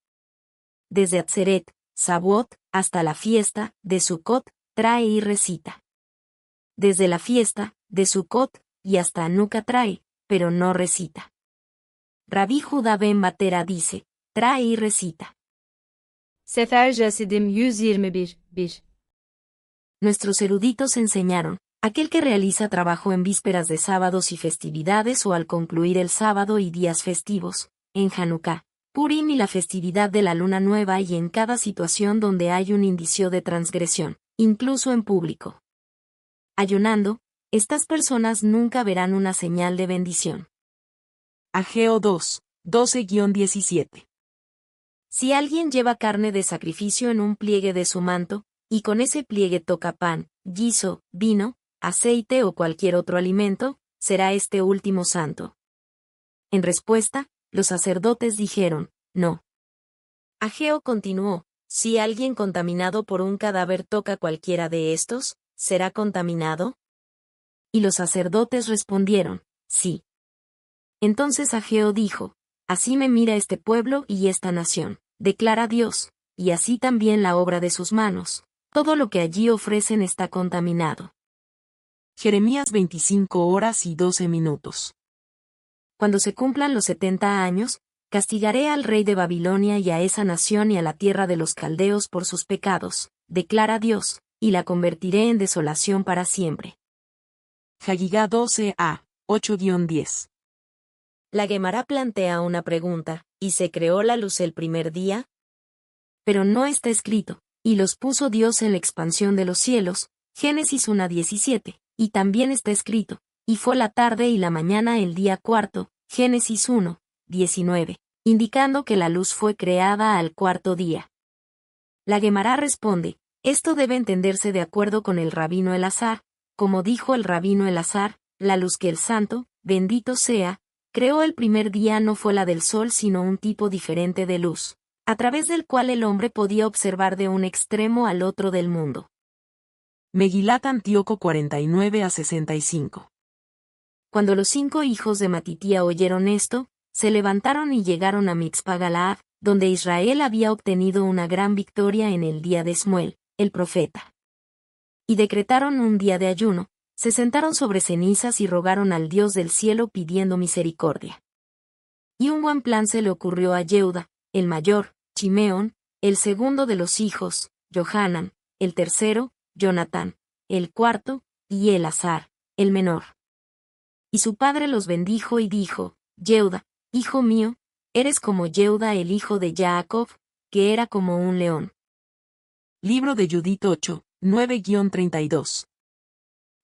Desde Atzeret, Sabuot, hasta la fiesta, de Sucot, trae y recita. Desde la fiesta, de Sucot, y hasta Anuca trae, pero no recita. Rabí Judá ben Batera dice, trae y recita. Sefer Jasidim 121:1. Nuestros eruditos enseñaron, aquel que realiza trabajo en vísperas de sábados y festividades o al concluir el sábado y días festivos, en Hanukkah, Purim y la festividad de la luna nueva y en cada situación donde hay un indicio de transgresión, incluso en público. Ayunando, estas personas nunca verán una señal de bendición. Ageo 2:12-17. Si alguien lleva carne de sacrificio en un pliegue de su manto, y con ese pliegue toca pan, guiso, vino, aceite o cualquier otro alimento, será este último santo. En respuesta, los sacerdotes dijeron, no. Ageo continuó, si alguien contaminado por un cadáver toca cualquiera de estos, ¿será contaminado? Y los sacerdotes respondieron, sí. Entonces Ageo dijo, así me mira este pueblo y esta nación, declara Dios, y así también la obra de sus manos, todo lo que allí ofrecen está contaminado. Jeremías 25:12. Cuando se cumplan los 70 años, castigaré al rey de Babilonia y a esa nación y a la tierra de los caldeos por sus pecados, declara Dios, y la convertiré en desolación para siempre. Hagigá 12:8-10. La Guemará plantea una pregunta, ¿y se creó la luz el primer día? Pero no está escrito, y los puso Dios en la expansión de los cielos, Génesis 1:17, y también está escrito, y fue la tarde y la mañana el día cuarto, Génesis 1:19, indicando que la luz fue creada al cuarto día. La Guemará responde, esto debe entenderse de acuerdo con el rabino Elazar, como dijo el rabino Elazar, la luz que el santo, bendito sea, creó el primer día no fue la del sol sino un tipo diferente de luz, a través del cual el hombre podía observar de un extremo al otro del mundo. Megilat Antíoco 49:65. Cuando los 5 hijos de Matitía oyeron esto, se levantaron y llegaron a Mizpa Galaad, donde Israel había obtenido una gran victoria en el día de Smuel, el profeta. Y decretaron un día de ayuno, se sentaron sobre cenizas y rogaron al Dios del cielo pidiendo misericordia. Y un buen plan se le ocurrió a Yehuda, el mayor, Chimeón, el segundo de los hijos, Johanan, el tercero, Jonatán, el cuarto, y Elazar, el menor. Y su padre los bendijo y dijo, Yehuda, hijo mío, eres como Yehuda el hijo de Jacob, que era como un león. Libro de Judith 8:9-32.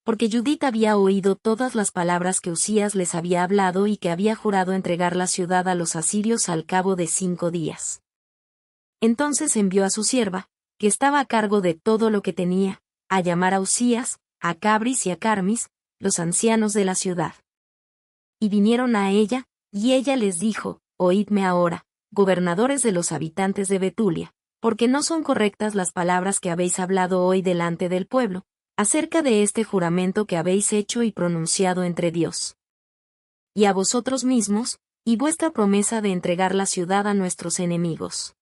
Porque Judith había oído todas las palabras que Usías les había hablado y que había jurado entregar la ciudad a los asirios al cabo de 5 días. Entonces envió a su sierva, que estaba a cargo de todo lo que tenía, a llamar a Usías, a Cabris y a Carmis, los ancianos de la ciudad. Y vinieron a ella, y ella les dijo, oídme ahora, gobernadores de los habitantes de Betulia, porque no son correctas las palabras que habéis hablado hoy delante del pueblo, acerca de este juramento que habéis hecho y pronunciado entre Dios y a vosotros mismos, y vuestra promesa de entregar la ciudad a nuestros enemigos.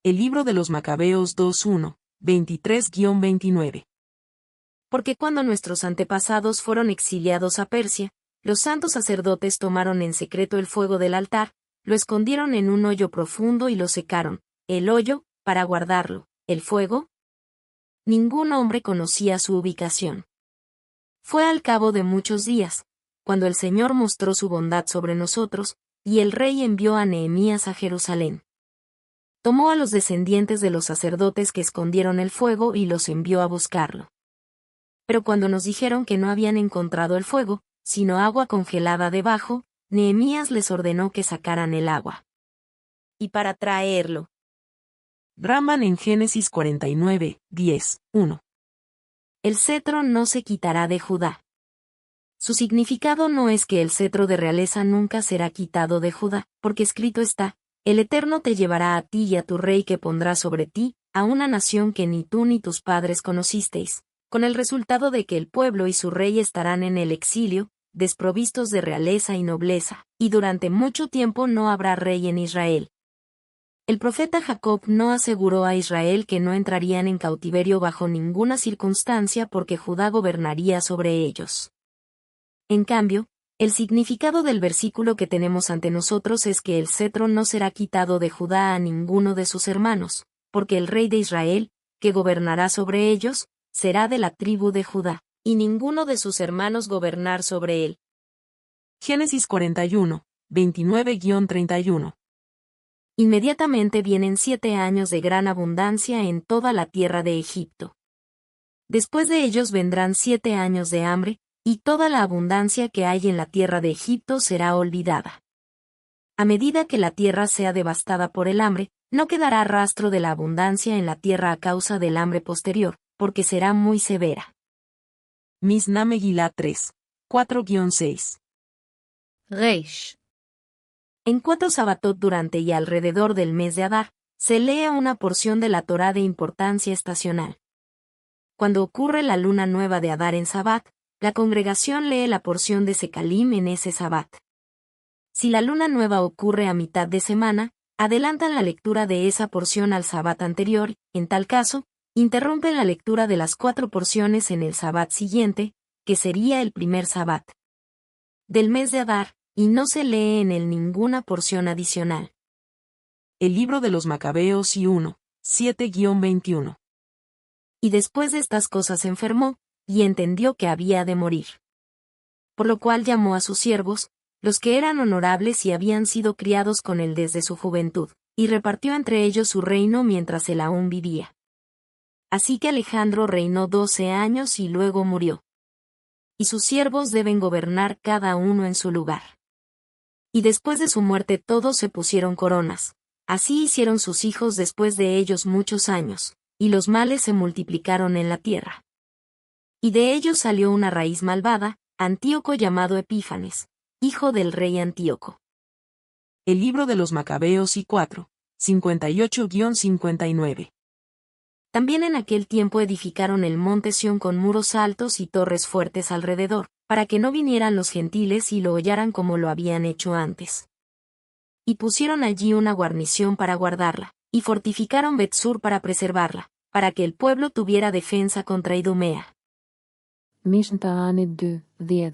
El libro de los Macabeos 2:1, 23-29. Porque cuando nuestros antepasados fueron exiliados a Persia, los santos sacerdotes tomaron en secreto el fuego del altar, lo escondieron en un hoyo profundo y lo secaron, el hoyo, para guardarlo, el fuego. Ningún hombre conocía su ubicación. Fue al cabo de muchos días, cuando el Señor mostró su bondad sobre nosotros, y el rey envió a Nehemías a Jerusalén. Tomó a los descendientes de los sacerdotes que escondieron el fuego y los envió a buscarlo. Pero cuando nos dijeron que no habían encontrado el fuego, sino agua congelada debajo, Nehemías les ordenó que sacaran el agua. Y para traerlo, Raman en Génesis 49, 10, 1. el cetro no se quitará de Judá. Su significado no es que el cetro de realeza nunca será quitado de Judá, porque escrito está, el Eterno te llevará a ti y a tu rey que pondrá sobre ti, a una nación que ni tú ni tus padres conocisteis, con el resultado de que el pueblo y su rey estarán en el exilio, desprovistos de realeza y nobleza, y durante mucho tiempo no habrá rey en Israel. El profeta Jacob no aseguró a Israel que no entrarían en cautiverio bajo ninguna circunstancia porque Judá gobernaría sobre ellos. En cambio, el significado del versículo que tenemos ante nosotros es que el cetro no será quitado de Judá a ninguno de sus hermanos, porque el rey de Israel, que gobernará sobre ellos, será de la tribu de Judá, y ninguno de sus hermanos gobernar sobre él. Génesis 41, 29-31. Inmediatamente vienen 7 años de gran abundancia en toda la tierra de Egipto. Después de ellos vendrán 7 años de hambre, y toda la abundancia que hay en la tierra de Egipto será olvidada. A medida que la tierra sea devastada por el hambre, no quedará rastro de la abundancia en la tierra a causa del hambre posterior, porque será muy severa. Misná Megilá 3, 4-6. Reish. En 4 Sabatot durante y alrededor del mes de Adar, se lee una porción de la Torá de importancia estacional. Cuando ocurre la luna nueva de Adar en Sabat, la congregación lee la porción de Secalim en ese Sabat. Si la luna nueva ocurre a mitad de semana, adelantan la lectura de esa porción al Sabat anterior, en tal caso, interrumpen la lectura de las 4 porciones en el Sabat siguiente, que sería el primer Sabat del mes de Adar, y no se lee en él ninguna porción adicional. El libro de los Macabeos y 1, 7-21. Y después de estas cosas se enfermó, y entendió que había de morir. Por lo cual llamó a sus siervos, los que eran honorables y habían sido criados con él desde su juventud, y repartió entre ellos su reino mientras él aún vivía. Así que Alejandro reinó 12 años y luego murió. Y sus siervos deben gobernar cada uno en su lugar. Y después de su muerte todos se pusieron coronas, así hicieron sus hijos después de ellos muchos años, y los males se multiplicaron en la tierra. Y de ellos salió una raíz malvada, Antíoco llamado Epífanes, hijo del rey Antíoco. El libro de los Macabeos y 4, 58-59. También en aquel tiempo edificaron el monte Sión con muros altos y torres fuertes alrededor, para que no vinieran los gentiles y lo hollaran como lo habían hecho antes. Y pusieron allí una guarnición para guardarla, y fortificaron Betsur para preservarla, para que el pueblo tuviera defensa contra Idumea. Mishnah Anit 2, 10.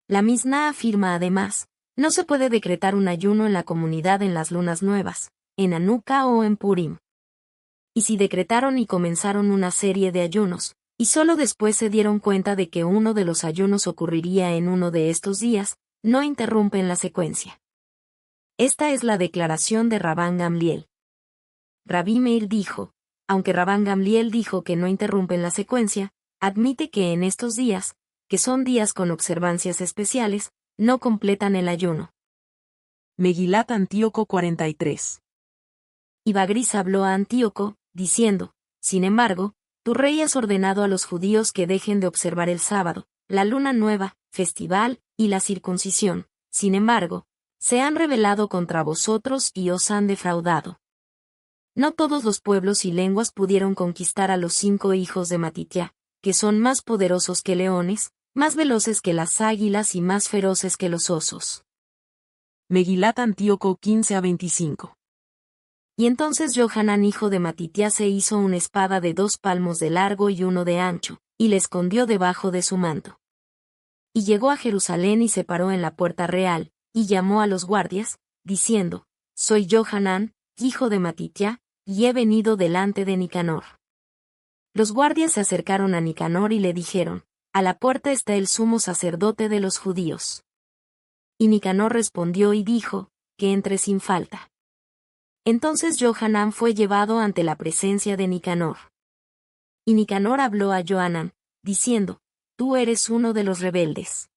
La Misná afirma además, no se puede decretar un ayuno en la comunidad en las lunas nuevas, en Hanukkah o en Purim. Y si decretaron y comenzaron una serie de ayunos, y solo después se dieron cuenta de que uno de los ayunos ocurriría en uno de estos días, no interrumpen la secuencia. Esta es la declaración de Rabán Gamliel. Rabí Meir dijo, aunque Rabán Gamliel dijo que no interrumpen la secuencia, admite que en estos días, que son días con observancias especiales, no completan el ayuno. Megilat Antíoco 43. Y Bagris habló a Antíoco, diciendo, sin embargo, tu rey has ordenado a los judíos que dejen de observar el sábado, la luna nueva, festival, y la circuncisión. Sin embargo, se han rebelado contra vosotros y os han defraudado. No todos los pueblos y lenguas pudieron conquistar a los 5 hijos de Matitiá, que son más poderosos que leones, más veloces que las águilas y más feroces que los osos. Megilat Antíoco 15-25. Y entonces Johanán hijo de Matitiá se hizo una espada de 2 palmos de largo y 1 de ancho, y la escondió debajo de su manto. Y llegó a Jerusalén y se paró en la puerta real, y llamó a los guardias, diciendo, Soy Johanán, hijo de Matitiá, y he venido delante de Nicanor. Los guardias se acercaron a Nicanor y le dijeron, A la puerta está el sumo sacerdote de los judíos. Y Nicanor respondió y dijo, Que entre sin falta. Entonces Johanán fue llevado ante la presencia de Nicanor. Y Nicanor habló a Johanán, diciendo, Tú eres uno de los rebeldes.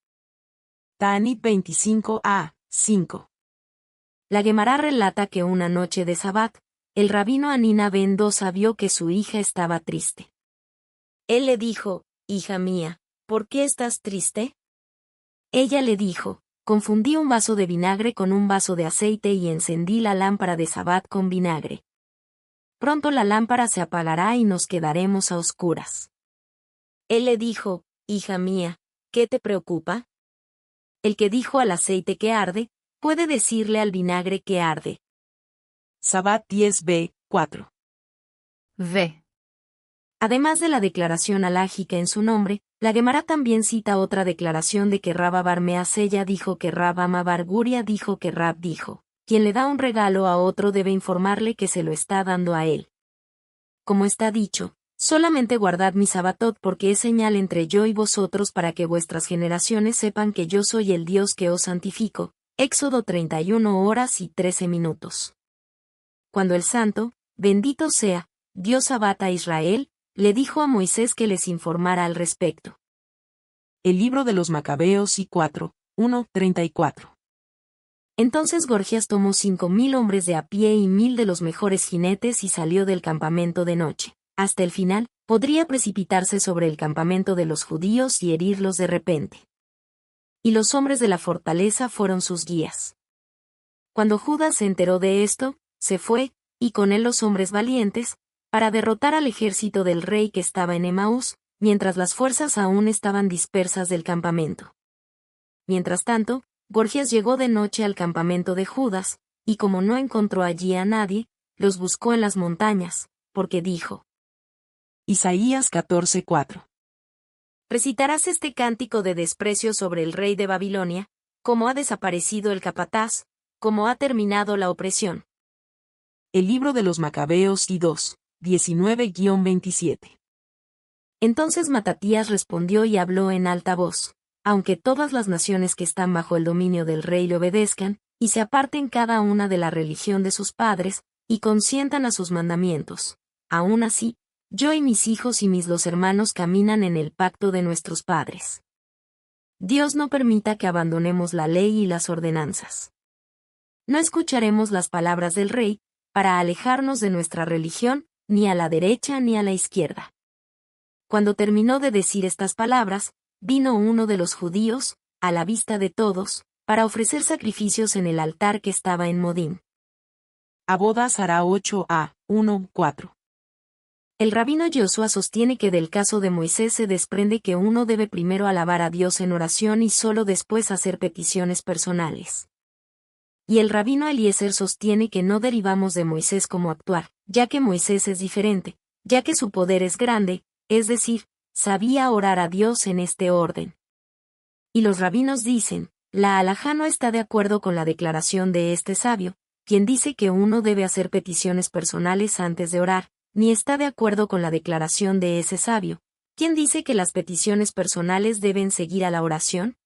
Ta'anit 25-5. La Guemará relata que una noche de Sabbat, el rabino Anina ben Dosa vio que su hija estaba triste. Él le dijo, Hija mía, ¿por qué estás triste? Ella le dijo, Confundí un vaso de vinagre con un vaso de aceite y encendí la lámpara de Sabbat con vinagre. Pronto la lámpara se apagará y nos quedaremos a oscuras. Él le dijo, Hija mía, ¿qué te preocupa? El que dijo al aceite que arde, puede decirle al vinagre que arde. Sabbat 10b-4. V. Además de la declaración alágica en su nombre, la Guemará también cita otra declaración de que Rab Bar Measella dijo que Rab Ama Bar Guria dijo que Rab dijo, quien le da un regalo a otro debe informarle que se lo está dando a él. Como está dicho, solamente guardad mi sabatot porque es señal entre yo y vosotros para que vuestras generaciones sepan que yo soy el Dios que os santifico. Éxodo 31:13. Cuando el santo, bendito sea, dio Sabbat a Israel, le dijo a Moisés que les informara al respecto. El libro de los Macabeos y 4:1-34. Entonces Gorgias tomó 5.000 hombres de a pie y 1.000 de los mejores jinetes y salió del campamento de noche. Hasta el final, podría precipitarse sobre el campamento de los judíos y herirlos de repente. Y los hombres de la fortaleza fueron sus guías. Cuando Judas se enteró de esto, se fue, y con él los hombres valientes, para derrotar al ejército del rey que estaba en Emaús, mientras las fuerzas aún estaban dispersas del campamento. Mientras tanto, Gorgias llegó de noche al campamento de Judas, y como no encontró allí a nadie, los buscó en las montañas, porque dijo, Isaías 14:4. Recitarás este cántico de desprecio sobre el rey de Babilonia, cómo ha desaparecido el capataz, cómo ha terminado la opresión. El libro de los Macabeos y 2:19-27. Entonces Matatías respondió y habló en alta voz, aunque todas las naciones que están bajo el dominio del rey le obedezcan, y se aparten cada una de la religión de sus padres, y consientan a sus mandamientos, aún así, yo y mis hijos y mis los hermanos caminan en el pacto de nuestros padres. Dios no permita que abandonemos la ley y las ordenanzas. No escucharemos las palabras del rey, para alejarnos de nuestra religión, ni a la derecha ni a la izquierda. Cuando terminó de decir estas palabras, vino uno de los judíos, a la vista de todos, para ofrecer sacrificios en el altar que estaba en Modín. Abodas hará 8a-1-4. El rabino Yoshua sostiene que del caso de Moisés se desprende que uno debe primero alabar a Dios en oración y solo después hacer peticiones personales. Y el rabino Eliezer sostiene que no derivamos de Moisés cómo actuar, ya que Moisés es diferente, ya que su poder es grande, es decir, sabía orar a Dios en este orden. Y los rabinos dicen, la halajá no está de acuerdo con la declaración de este sabio, quien dice que uno debe hacer peticiones personales antes de orar, ni está de acuerdo con la declaración de ese sabio, quien dice que las peticiones personales deben seguir a la oración.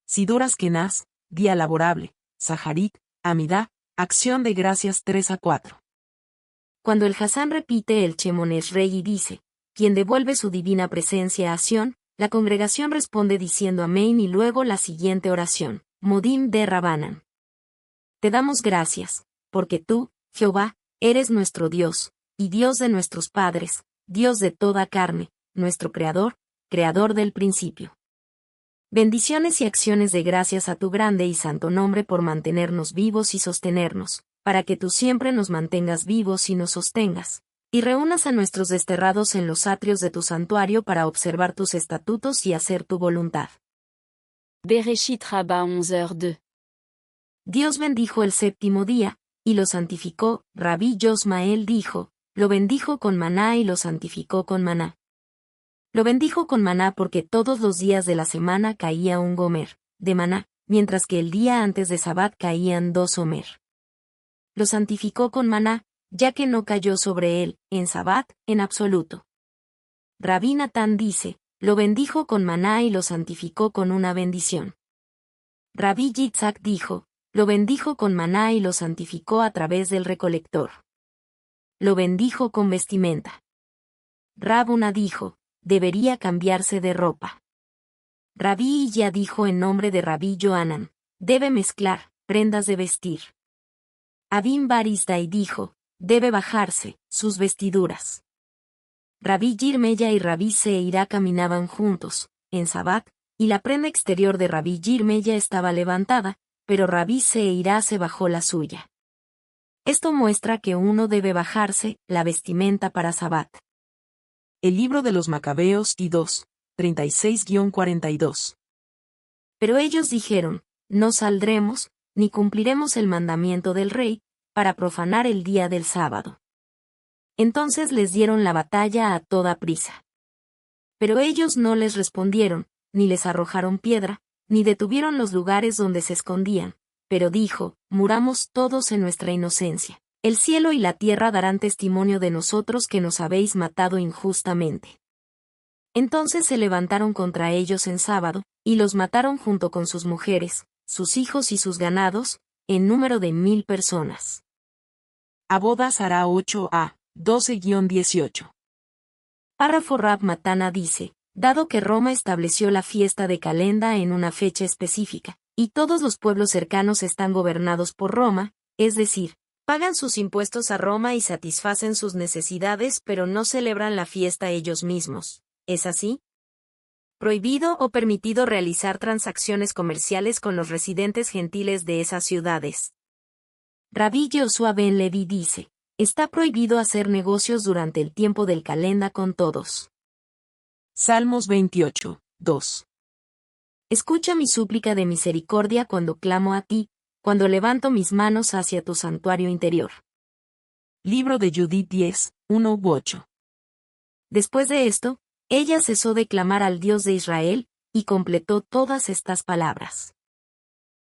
Sidoras Kenaz, día laborable, Saharit, Amidá, acción de gracias 3-4. Cuando el Hasán repite el Shemonesh Rey y dice, quien devuelve su divina presencia a Sión, la congregación responde diciendo amén y luego la siguiente oración, Modim de Rabanan. Te damos gracias, porque tú, Jehová, eres nuestro Dios, y Dios de nuestros padres, Dios de toda carne, nuestro Creador, Creador del principio. Bendiciones y acciones de gracias a tu grande y santo nombre por mantenernos vivos y sostenernos, para que tú siempre nos mantengas vivos y nos sostengas, y reúnas a nuestros desterrados en los atrios de tu santuario para observar tus estatutos y hacer tu voluntad. Bereshit Rabbah 11h02. Dios bendijo el séptimo día, y lo santificó. Rabí Yosmael dijo, lo bendijo con maná y lo santificó con maná. Lo bendijo con maná porque todos los días de la semana caía un gomer de maná, mientras que el día antes de Sabbat caían 2 omer. Lo santificó con maná, ya que no cayó sobre él, en Sabbat, en absoluto. Rabí Natán dice, lo bendijo con maná y lo santificó con una bendición. Rabí Yitzhak dijo, lo bendijo con maná y lo santificó a través del recolector. Lo bendijo con vestimenta. Rabuna dijo, debería cambiarse de ropa. Rabí Illa dijo en nombre de Rabí Johanan, debe mezclar prendas de vestir. Abim Barisdai dijo, debe bajarse sus vestiduras. Rabí Yirmeya y Rabí Seirá caminaban juntos, en Sabbat, y la prenda exterior de Rabí Yirmeya estaba levantada, pero Rabí Seirá se bajó la suya. Esto muestra que uno debe bajarse la vestimenta para Sabbat. El libro de los Macabeos y 2, 36-42. Pero ellos dijeron, no saldremos, ni cumpliremos el mandamiento del rey, para profanar el día del sábado. Entonces les dieron la batalla a toda prisa. Pero ellos no les respondieron, ni les arrojaron piedra, ni detuvieron los lugares donde se escondían, pero dijo, muramos todos en nuestra inocencia. El cielo y la tierra darán testimonio de nosotros que nos habéis matado injustamente. Entonces se levantaron contra ellos en sábado, y los mataron junto con sus mujeres, sus hijos y sus ganados, en número de 1000 personas. Abodas hará 8a, 12-18. Párrafo Rab Matana dice, dado que Roma estableció la fiesta de Calenda en una fecha específica, y todos los pueblos cercanos están gobernados por Roma, es decir, pagan sus impuestos a Roma y satisfacen sus necesidades pero no celebran la fiesta ellos mismos. ¿Es así? Prohibido o permitido realizar transacciones comerciales con los residentes gentiles de esas ciudades. Rabí Yoshua ben Levi dice, está prohibido hacer negocios durante el tiempo del calenda con todos. Salmos 28, 2. Escucha mi súplica de misericordia cuando clamo a ti, cuando levanto mis manos hacia tu santuario interior. Libro de Judith 10, 1-8. Después de esto, ella cesó de clamar al Dios de Israel, y completó todas estas palabras.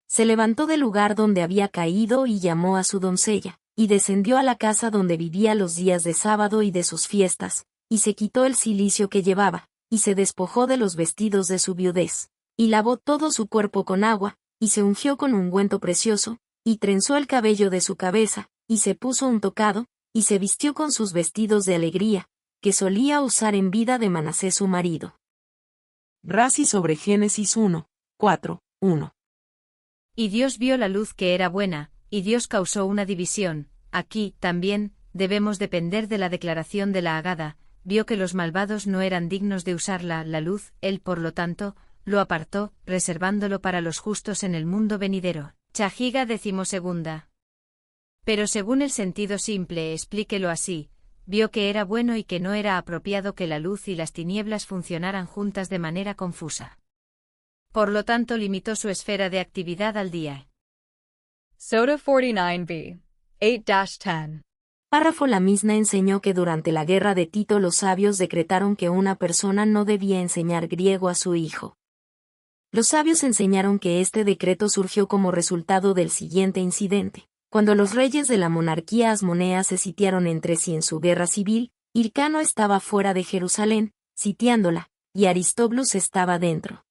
Se levantó del lugar donde había caído y llamó a su doncella, y descendió a la casa donde vivía los días de sábado y de sus fiestas, y se quitó el cilicio que llevaba, y se despojó de los vestidos de su viudez, y lavó todo su cuerpo con agua, y se ungió con ungüento precioso, y trenzó el cabello de su cabeza, y se puso un tocado, y se vistió con sus vestidos de alegría, que solía usar en vida de Manasés su marido. Rashi sobre Génesis 1, 4, 1. Y Dios vio la luz que era buena, y Dios causó una división. Aquí, también, debemos depender de la declaración de la Agada, vio que los malvados no eran dignos de usarla, la luz, él por lo tanto, lo apartó, reservándolo para los justos en el mundo venidero. Chajiga 12. Pero según el sentido simple, explíquelo así, vio que era bueno y que no era apropiado que la luz y las tinieblas funcionaran juntas de manera confusa. Por lo tanto limitó su esfera de actividad al día. Soda 49b. 8-10. Párrafo La Misna enseñó que durante la guerra de Tito los sabios decretaron que una persona no debía enseñar griego a su hijo. Los sabios enseñaron que este decreto surgió como resultado del siguiente incidente. Cuando los reyes de la monarquía asmonea se sitiaron entre sí en su guerra civil, Hircano estaba fuera de Jerusalén, sitiándola, y Aristóbulo estaba dentro.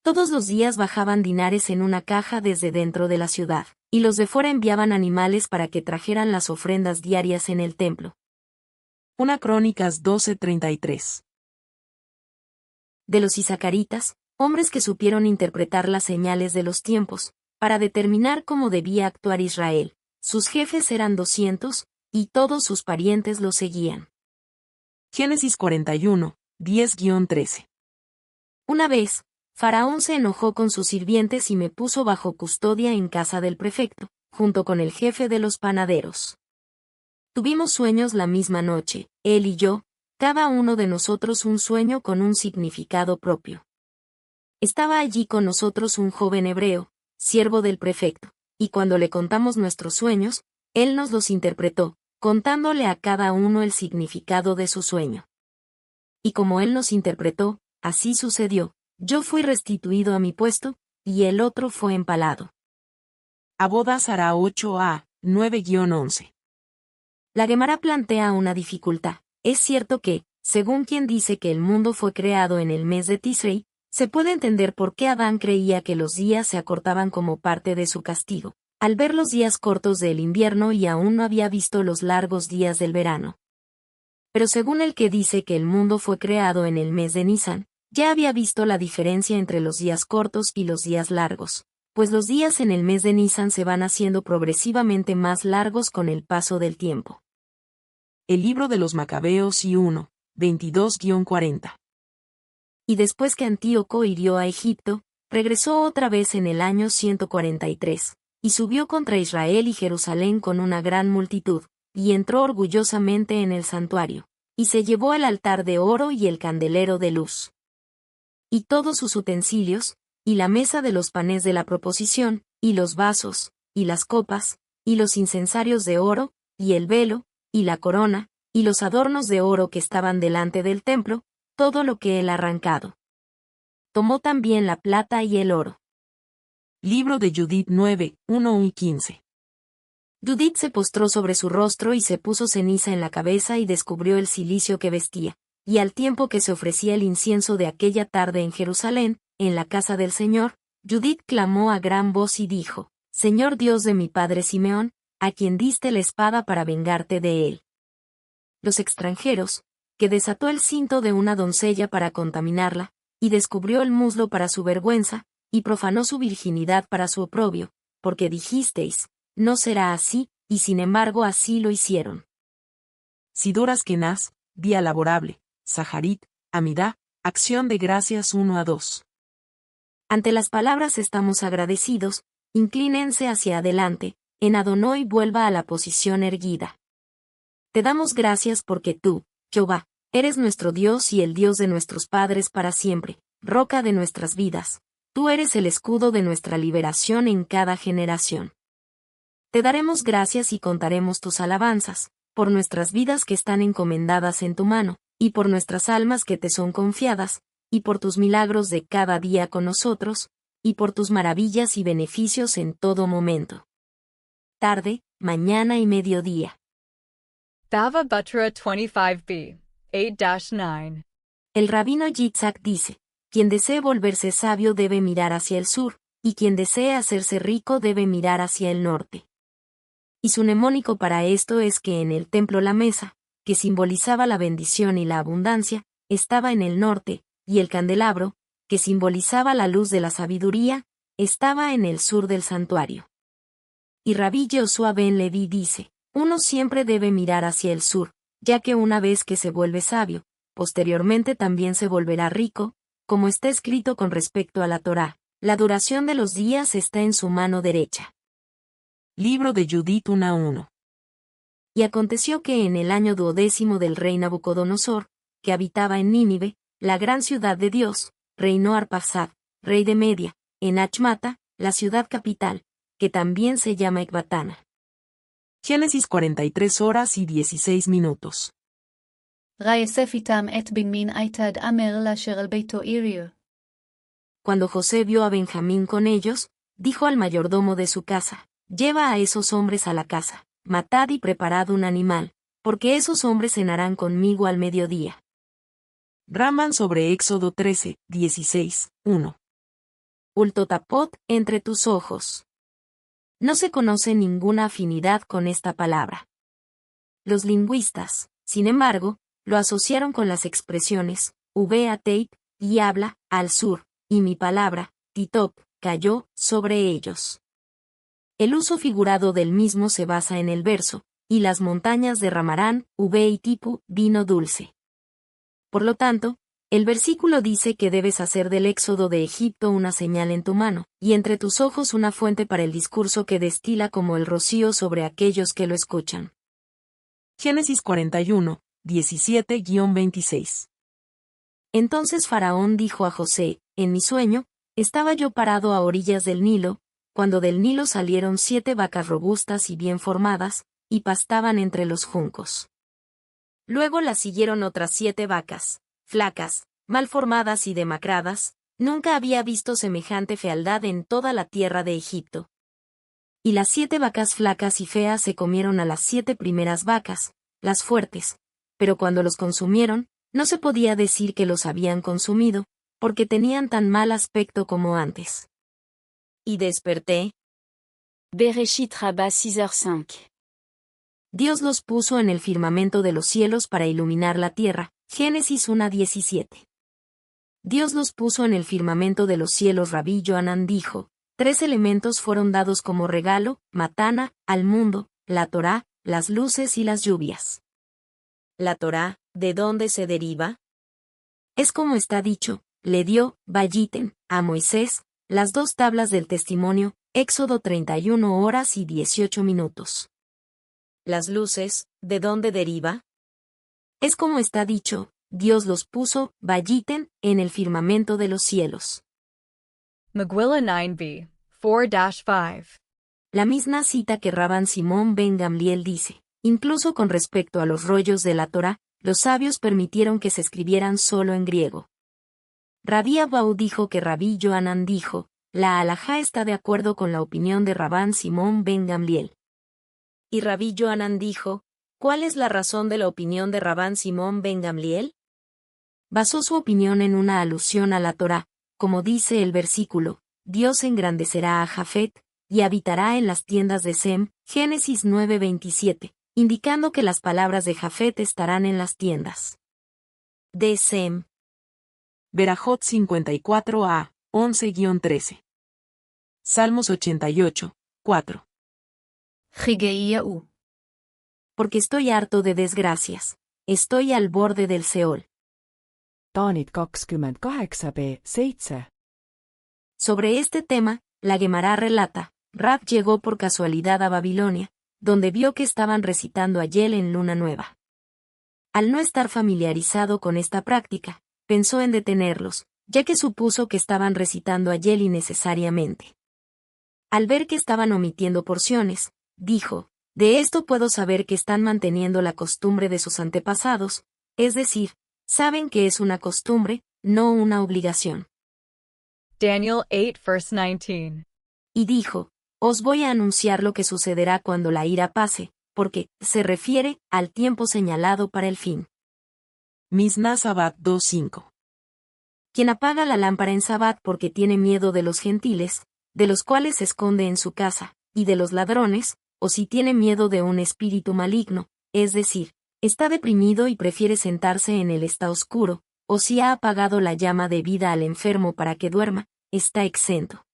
Todos los días bajaban dinares en una caja desde dentro de la ciudad, y los de fuera enviaban animales para que trajeran las ofrendas diarias en el templo. Una Crónicas 12:33. De los isacaritas, hombres que supieron interpretar las señales de los tiempos, para determinar cómo debía actuar Israel, sus jefes eran 200, y todos sus parientes los seguían. Génesis 41, 10-13. Una vez, Faraón se enojó con sus sirvientes y me puso bajo custodia en casa del prefecto, junto con el jefe de los panaderos. Tuvimos sueños la misma noche, él y yo, cada uno de nosotros un sueño con un significado propio. Estaba allí con nosotros un joven hebreo, siervo del prefecto, y cuando le contamos nuestros sueños, él nos los interpretó, contándole a cada uno el significado de su sueño. Y como él nos interpretó, así sucedió, yo fui restituido a mi puesto, y el otro fue empalado. Abodas hará 8a, 9-11. La Gemara plantea una dificultad. Es cierto que, según quien dice que el mundo fue creado en el mes de Tisrei, se puede entender por qué Adán creía que los días se acortaban como parte de su castigo, al ver los días cortos del invierno y aún no había visto los largos días del verano. Pero según el que dice que el mundo fue creado en el mes de Nisan, ya había visto la diferencia entre los días cortos y los días largos, pues los días en el mes de Nisan se van haciendo progresivamente más largos con el paso del tiempo. El libro de los Macabeos y 1, 22-40. Y después que Antíoco hirió a Egipto, regresó otra vez en el año 143, y subió contra Israel y Jerusalén con una gran multitud, y entró orgullosamente en el santuario, y se llevó el altar de oro y el candelero de luz, y todos sus utensilios, y la mesa de los panes de la proposición, y los vasos, y las copas, y los incensarios de oro, y el velo, y la corona, y los adornos de oro que estaban delante del templo, todo lo que él arrancado. Tomó también la plata y el oro. Libro de Judith 9, 1-15. Judith se postró sobre su rostro y se puso ceniza en la cabeza y descubrió el cilicio que vestía, y al tiempo que se ofrecía el incienso de aquella tarde en Jerusalén, en la casa del Señor, Judith clamó a gran voz y dijo: Señor Dios de mi padre Simeón, a quien diste la espada para vengarte de él. Los extranjeros, que desató el cinto de una doncella para contaminarla, y descubrió el muslo para su vergüenza, y profanó su virginidad para su oprobio, porque dijisteis, no será así, y sin embargo así lo hicieron. Sidoras Kenaz, día laborable, Saharit, Amidá, acción de gracias 1-2. Ante las palabras estamos agradecidos, inclínense hacia adelante, en Adonai vuelva a la posición erguida. Te damos gracias porque tú, Jehová, eres nuestro Dios y el Dios de nuestros padres para siempre, roca de nuestras vidas, tú eres el escudo de nuestra liberación en cada generación. Te daremos gracias y contaremos tus alabanzas, por nuestras vidas que están encomendadas en tu mano, y por nuestras almas que te son confiadas, y por tus milagros de cada día con nosotros, y por tus maravillas y beneficios en todo momento. Tarde, mañana y mediodía. Bava Batra 25b, 8-9. El rabino Yitzhak dice, quien desee volverse sabio debe mirar hacia el sur, y quien desee hacerse rico debe mirar hacia el norte. Y su mnemónico para esto es que en el templo la mesa, que simbolizaba la bendición y la abundancia, estaba en el norte, y el candelabro, que simbolizaba la luz de la sabiduría, estaba en el sur del santuario. Y Rabí Yehoshua ben Leví dice, uno siempre debe mirar hacia el sur, ya que una vez que se vuelve sabio, posteriormente también se volverá rico, como está escrito con respecto a la Torá, la duración de los días está en su mano derecha. Libro de Judith 1-1. Y aconteció que en el año 12 del rey Nabucodonosor, que habitaba en Nínive, la gran ciudad de Dios, reinó Arpajsad, rey de Media, en Achmata, la ciudad capital, que también se llama Ecbatana. Génesis 43:16. ויאסף איתם את בנימין עתד אמר לאשר על ביתו עיריו. Cuando José vio a Benjamín con ellos, dijo al mayordomo de su casa, lleva a esos hombres a la casa, matad y preparad un animal, porque esos hombres cenarán conmigo al mediodía. Raman sobre Éxodo 13:16-1. Ultotapot, entre tus ojos. No se conoce ninguna afinidad con esta palabra. Los lingüistas, sin embargo, lo asociaron con las expresiones, Ubeateit, y habla, al sur, y mi palabra, Titop, cayó, sobre ellos. El uso figurado del mismo se basa en el verso, y las montañas derramarán, Ube y Tipu, vino dulce. Por lo tanto, el versículo dice que debes hacer del éxodo de Egipto una señal en tu mano, y entre tus ojos una fuente para el discurso que destila como el rocío sobre aquellos que lo escuchan. Génesis 41, 17-26. Entonces Faraón dijo a José, en mi sueño, estaba yo parado a orillas del Nilo, cuando del Nilo salieron 7 vacas robustas y bien formadas, y pastaban entre los juncos. Luego las siguieron otras 7 vacas, flacas, mal formadas y demacradas, nunca había visto semejante fealdad en toda la tierra de Egipto. Y las 7 vacas flacas y feas se comieron a las 7 primeras vacas, las fuertes, pero cuando los consumieron, no se podía decir que los habían consumido, porque tenían tan mal aspecto como antes. Y desperté. Bereshit Rabbah 6h05. Dios los puso en el firmamento de los cielos para iluminar la tierra. Génesis 1:17. Dios los puso en el firmamento de los cielos. Rabí Johanan dijo, 3 elementos fueron dados como regalo, matana, al mundo, la Torá, las luces y las lluvias. La Torá, ¿de dónde se deriva? Es como está dicho, le dio, Vayiten, a Moisés, las 2 tablas del testimonio, Éxodo 31 horas y 18 minutos. Las luces, ¿de dónde deriva? Es como está dicho, Dios los puso, Vayiten, en el firmamento de los cielos. Megillah 9b, 4-5. La misma cita que Rabban Simón ben Gamliel dice, incluso con respecto a los rollos de la Torá, los sabios permitieron que se escribieran solo en griego. Rabí Abaú dijo que Rabí Johanan dijo, la halajá está de acuerdo con la opinión de Rabban Simón ben Gamliel. Y Rabí Johanan dijo, ¿cuál es la razón de la opinión de Rabban Simón ben Gamliel? Basó su opinión en una alusión a la Torá, como dice el versículo, Dios engrandecerá a Jafet, y habitará en las tiendas de Sem, Génesis 9:27, indicando que las palabras de Jafet estarán en las tiendas de Sem. Berajot 54a, 11-13. Salmos 88, 4. Jigeiau. Porque estoy harto de desgracias. Estoy al borde del Seol. Taanit 28b, 7. Sobre este tema, la Guemará relata, Rab llegó por casualidad a Babilonia, donde vio que estaban recitando Ayel en luna nueva. Al no estar familiarizado con esta práctica, pensó en detenerlos, ya que supuso que estaban recitando Ayel innecesariamente. Al ver que estaban omitiendo porciones, dijo, de esto puedo saber que están manteniendo la costumbre de sus antepasados, es decir, saben que es una costumbre, no una obligación. Daniel 8:19. Y dijo, os voy a anunciar lo que sucederá cuando la ira pase, porque se refiere al tiempo señalado para el fin. Misná Sabbat 2:5. Quien apaga la lámpara en Sabbat porque tiene miedo de los gentiles, de los cuales se esconde en su casa, y de los ladrones, o si tiene miedo de un espíritu maligno, es decir, está deprimido y prefiere sentarse en el está oscuro, o si ha apagado la llama de vida al enfermo para que duerma, está exento.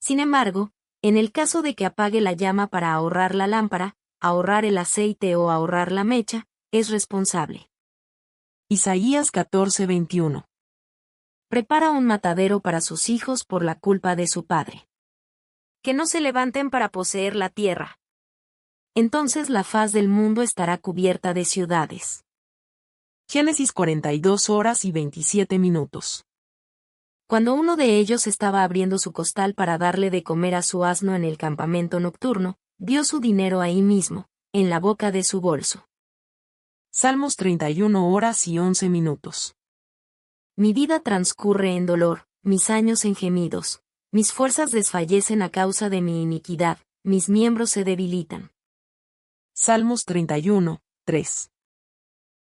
Sin embargo, en el caso de que apague la llama para ahorrar la lámpara, ahorrar el aceite o ahorrar la mecha, es responsable. Isaías 14:21. Prepara un matadero para sus hijos por la culpa de su padre. Que no se levanten para poseer la tierra. Entonces la faz del mundo estará cubierta de ciudades. Génesis 42 horas y 27 minutos. Cuando uno de ellos estaba abriendo su costal para darle de comer a su asno en el campamento nocturno, dio su dinero ahí mismo, en la boca de su bolso. Salmos 31 horas y 11 minutos. Mi vida transcurre en dolor, mis años en gemidos, mis fuerzas desfallecen a causa de mi iniquidad, mis miembros se debilitan. Salmos 31, 3.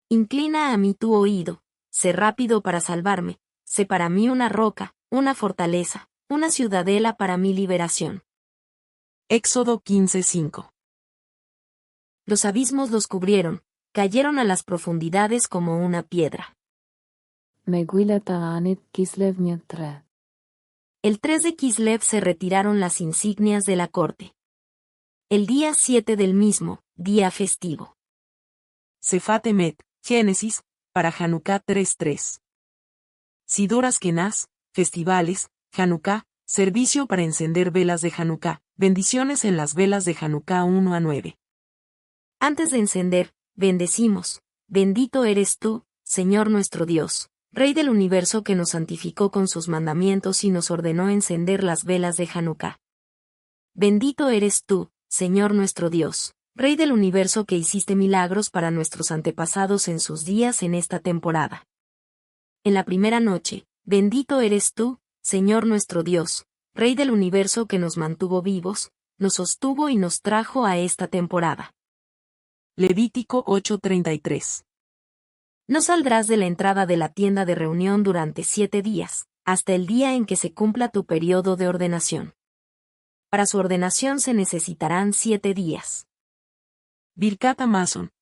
Inclina a mí tu oído, sé rápido para salvarme, sé para mí una roca, una fortaleza, una ciudadela para mi liberación. Éxodo 15:5. Los abismos los cubrieron, cayeron a las profundidades como una piedra. El 3 de Kislev se retiraron las insignias de la corte. El día 7 del mismo, día festivo. Sefat Emet, Génesis para Hanukkah 3:3. Sidoras Kenaz, festivales, Hanukkah, servicio para encender velas de Hanukkah, bendiciones en las velas de Hanukkah 1-9. Antes de encender, bendecimos. Bendito eres tú, Señor nuestro Dios, Rey del universo que nos santificó con sus mandamientos y nos ordenó encender las velas de Hanukkah. Bendito eres tú, Señor nuestro Dios, Rey del universo que hiciste milagros para nuestros antepasados en sus días en esta temporada. En la primera noche, bendito eres tú, Señor nuestro Dios, Rey del universo que nos mantuvo vivos, nos sostuvo y nos trajo a esta temporada. Levítico 8:33. No saldrás de la entrada de la tienda de reunión durante 7 días, hasta el día en que se cumpla tu periodo de ordenación. Para su ordenación se necesitarán 7 días. Birkat Hamazon,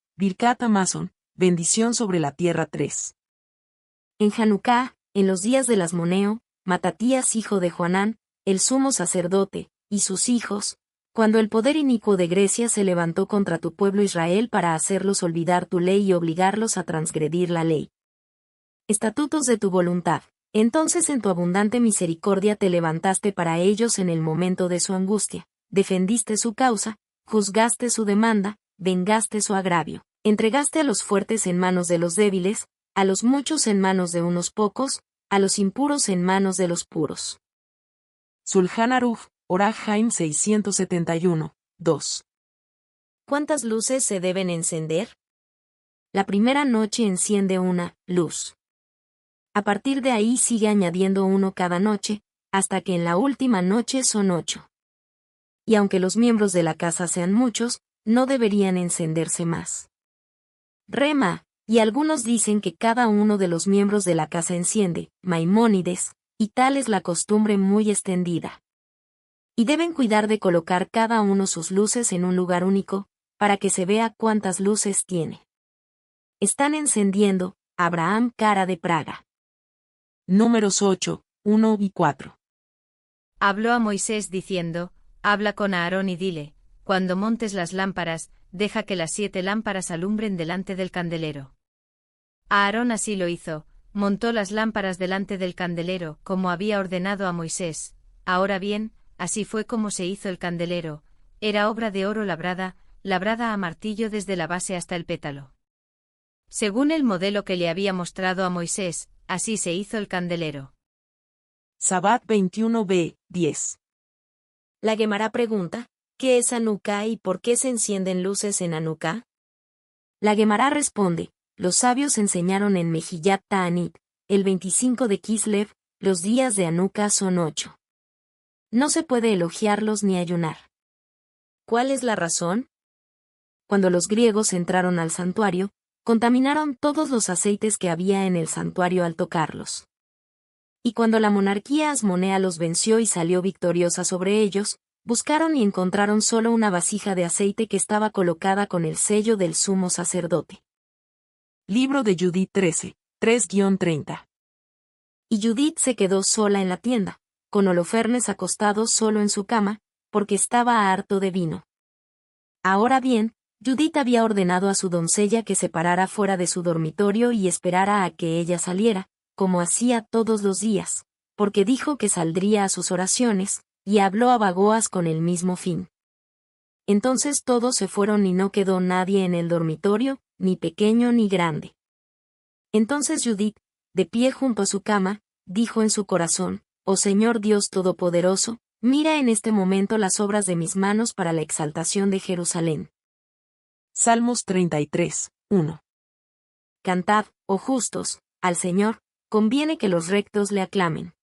bendición sobre la tierra 3. En Hanukkah, en los días del Asmoneo, Matatías hijo de Joanán, el sumo sacerdote, y sus hijos, cuando el poder inicuo de Grecia se levantó contra tu pueblo Israel para hacerlos olvidar tu ley y obligarlos a transgredir la ley. Estatutos de tu voluntad. Entonces en tu abundante misericordia te levantaste para ellos en el momento de su angustia, defendiste su causa, juzgaste su demanda, vengaste su agravio, entregaste a los fuertes en manos de los débiles, a los muchos en manos de unos pocos, a los impuros en manos de los puros. Sulhan Aruch, Orah Haim 671, 2. ¿Cuántas luces se deben encender? La primera noche enciende una luz. A partir de ahí sigue añadiendo uno cada noche, hasta que en la última noche son 8. Y aunque los miembros de la casa sean muchos, no deberían encenderse más. Rema, y algunos dicen que cada uno de los miembros de la casa enciende, Maimónides, y tal es la costumbre muy extendida. Y deben cuidar de colocar cada uno sus luces en un lugar único, para que se vea cuántas luces tiene. Están encendiendo, Abraham cara de Praga. Números 8, 1 y 4. Habló a Moisés diciendo, habla con Aarón y dile, cuando montes las lámparas, deja que las 7 lámparas alumbren delante del candelero. Aarón así lo hizo, montó las lámparas delante del candelero, como había ordenado a Moisés. Ahora bien, así fue como se hizo el candelero, era obra de oro labrada a martillo desde la base hasta el pétalo. Según el modelo que le había mostrado a Moisés, así se hizo el candelero. Sabbat 21b, 10. La Guemará pregunta, ¿qué es Hanukkah y por qué se encienden luces en Hanukkah? La Guemará responde, los sabios enseñaron en Mejillat Ta'anit, el 25 de Kislev, los días de Hanukkah son 8. No se puede elogiarlos ni ayunar. ¿Cuál es la razón? Cuando los griegos entraron al santuario, contaminaron todos los aceites que había en el santuario al tocarlos. Y cuando la monarquía asmonea los venció y salió victoriosa sobre ellos, buscaron y encontraron solo una vasija de aceite que estaba colocada con el sello del sumo sacerdote. Libro de Judith 13, 3-30. Y Judith se quedó sola en la tienda, con Holofernes acostado solo en su cama, porque estaba harto de vino. Ahora bien, Judith había ordenado a su doncella que se parara fuera de su dormitorio y esperara a que ella saliera, como hacía todos los días, porque dijo que saldría a sus oraciones, y habló a Bagoas con el mismo fin. Entonces todos se fueron y no quedó nadie en el dormitorio, ni pequeño ni grande. Entonces Judith, de pie junto a su cama, dijo en su corazón, «Oh Señor Dios Todopoderoso, mira en este momento las obras de mis manos para la exaltación de Jerusalén». Salmos 33, 1. Cantad, oh justos, al Señor, conviene que los rectos le aclamen.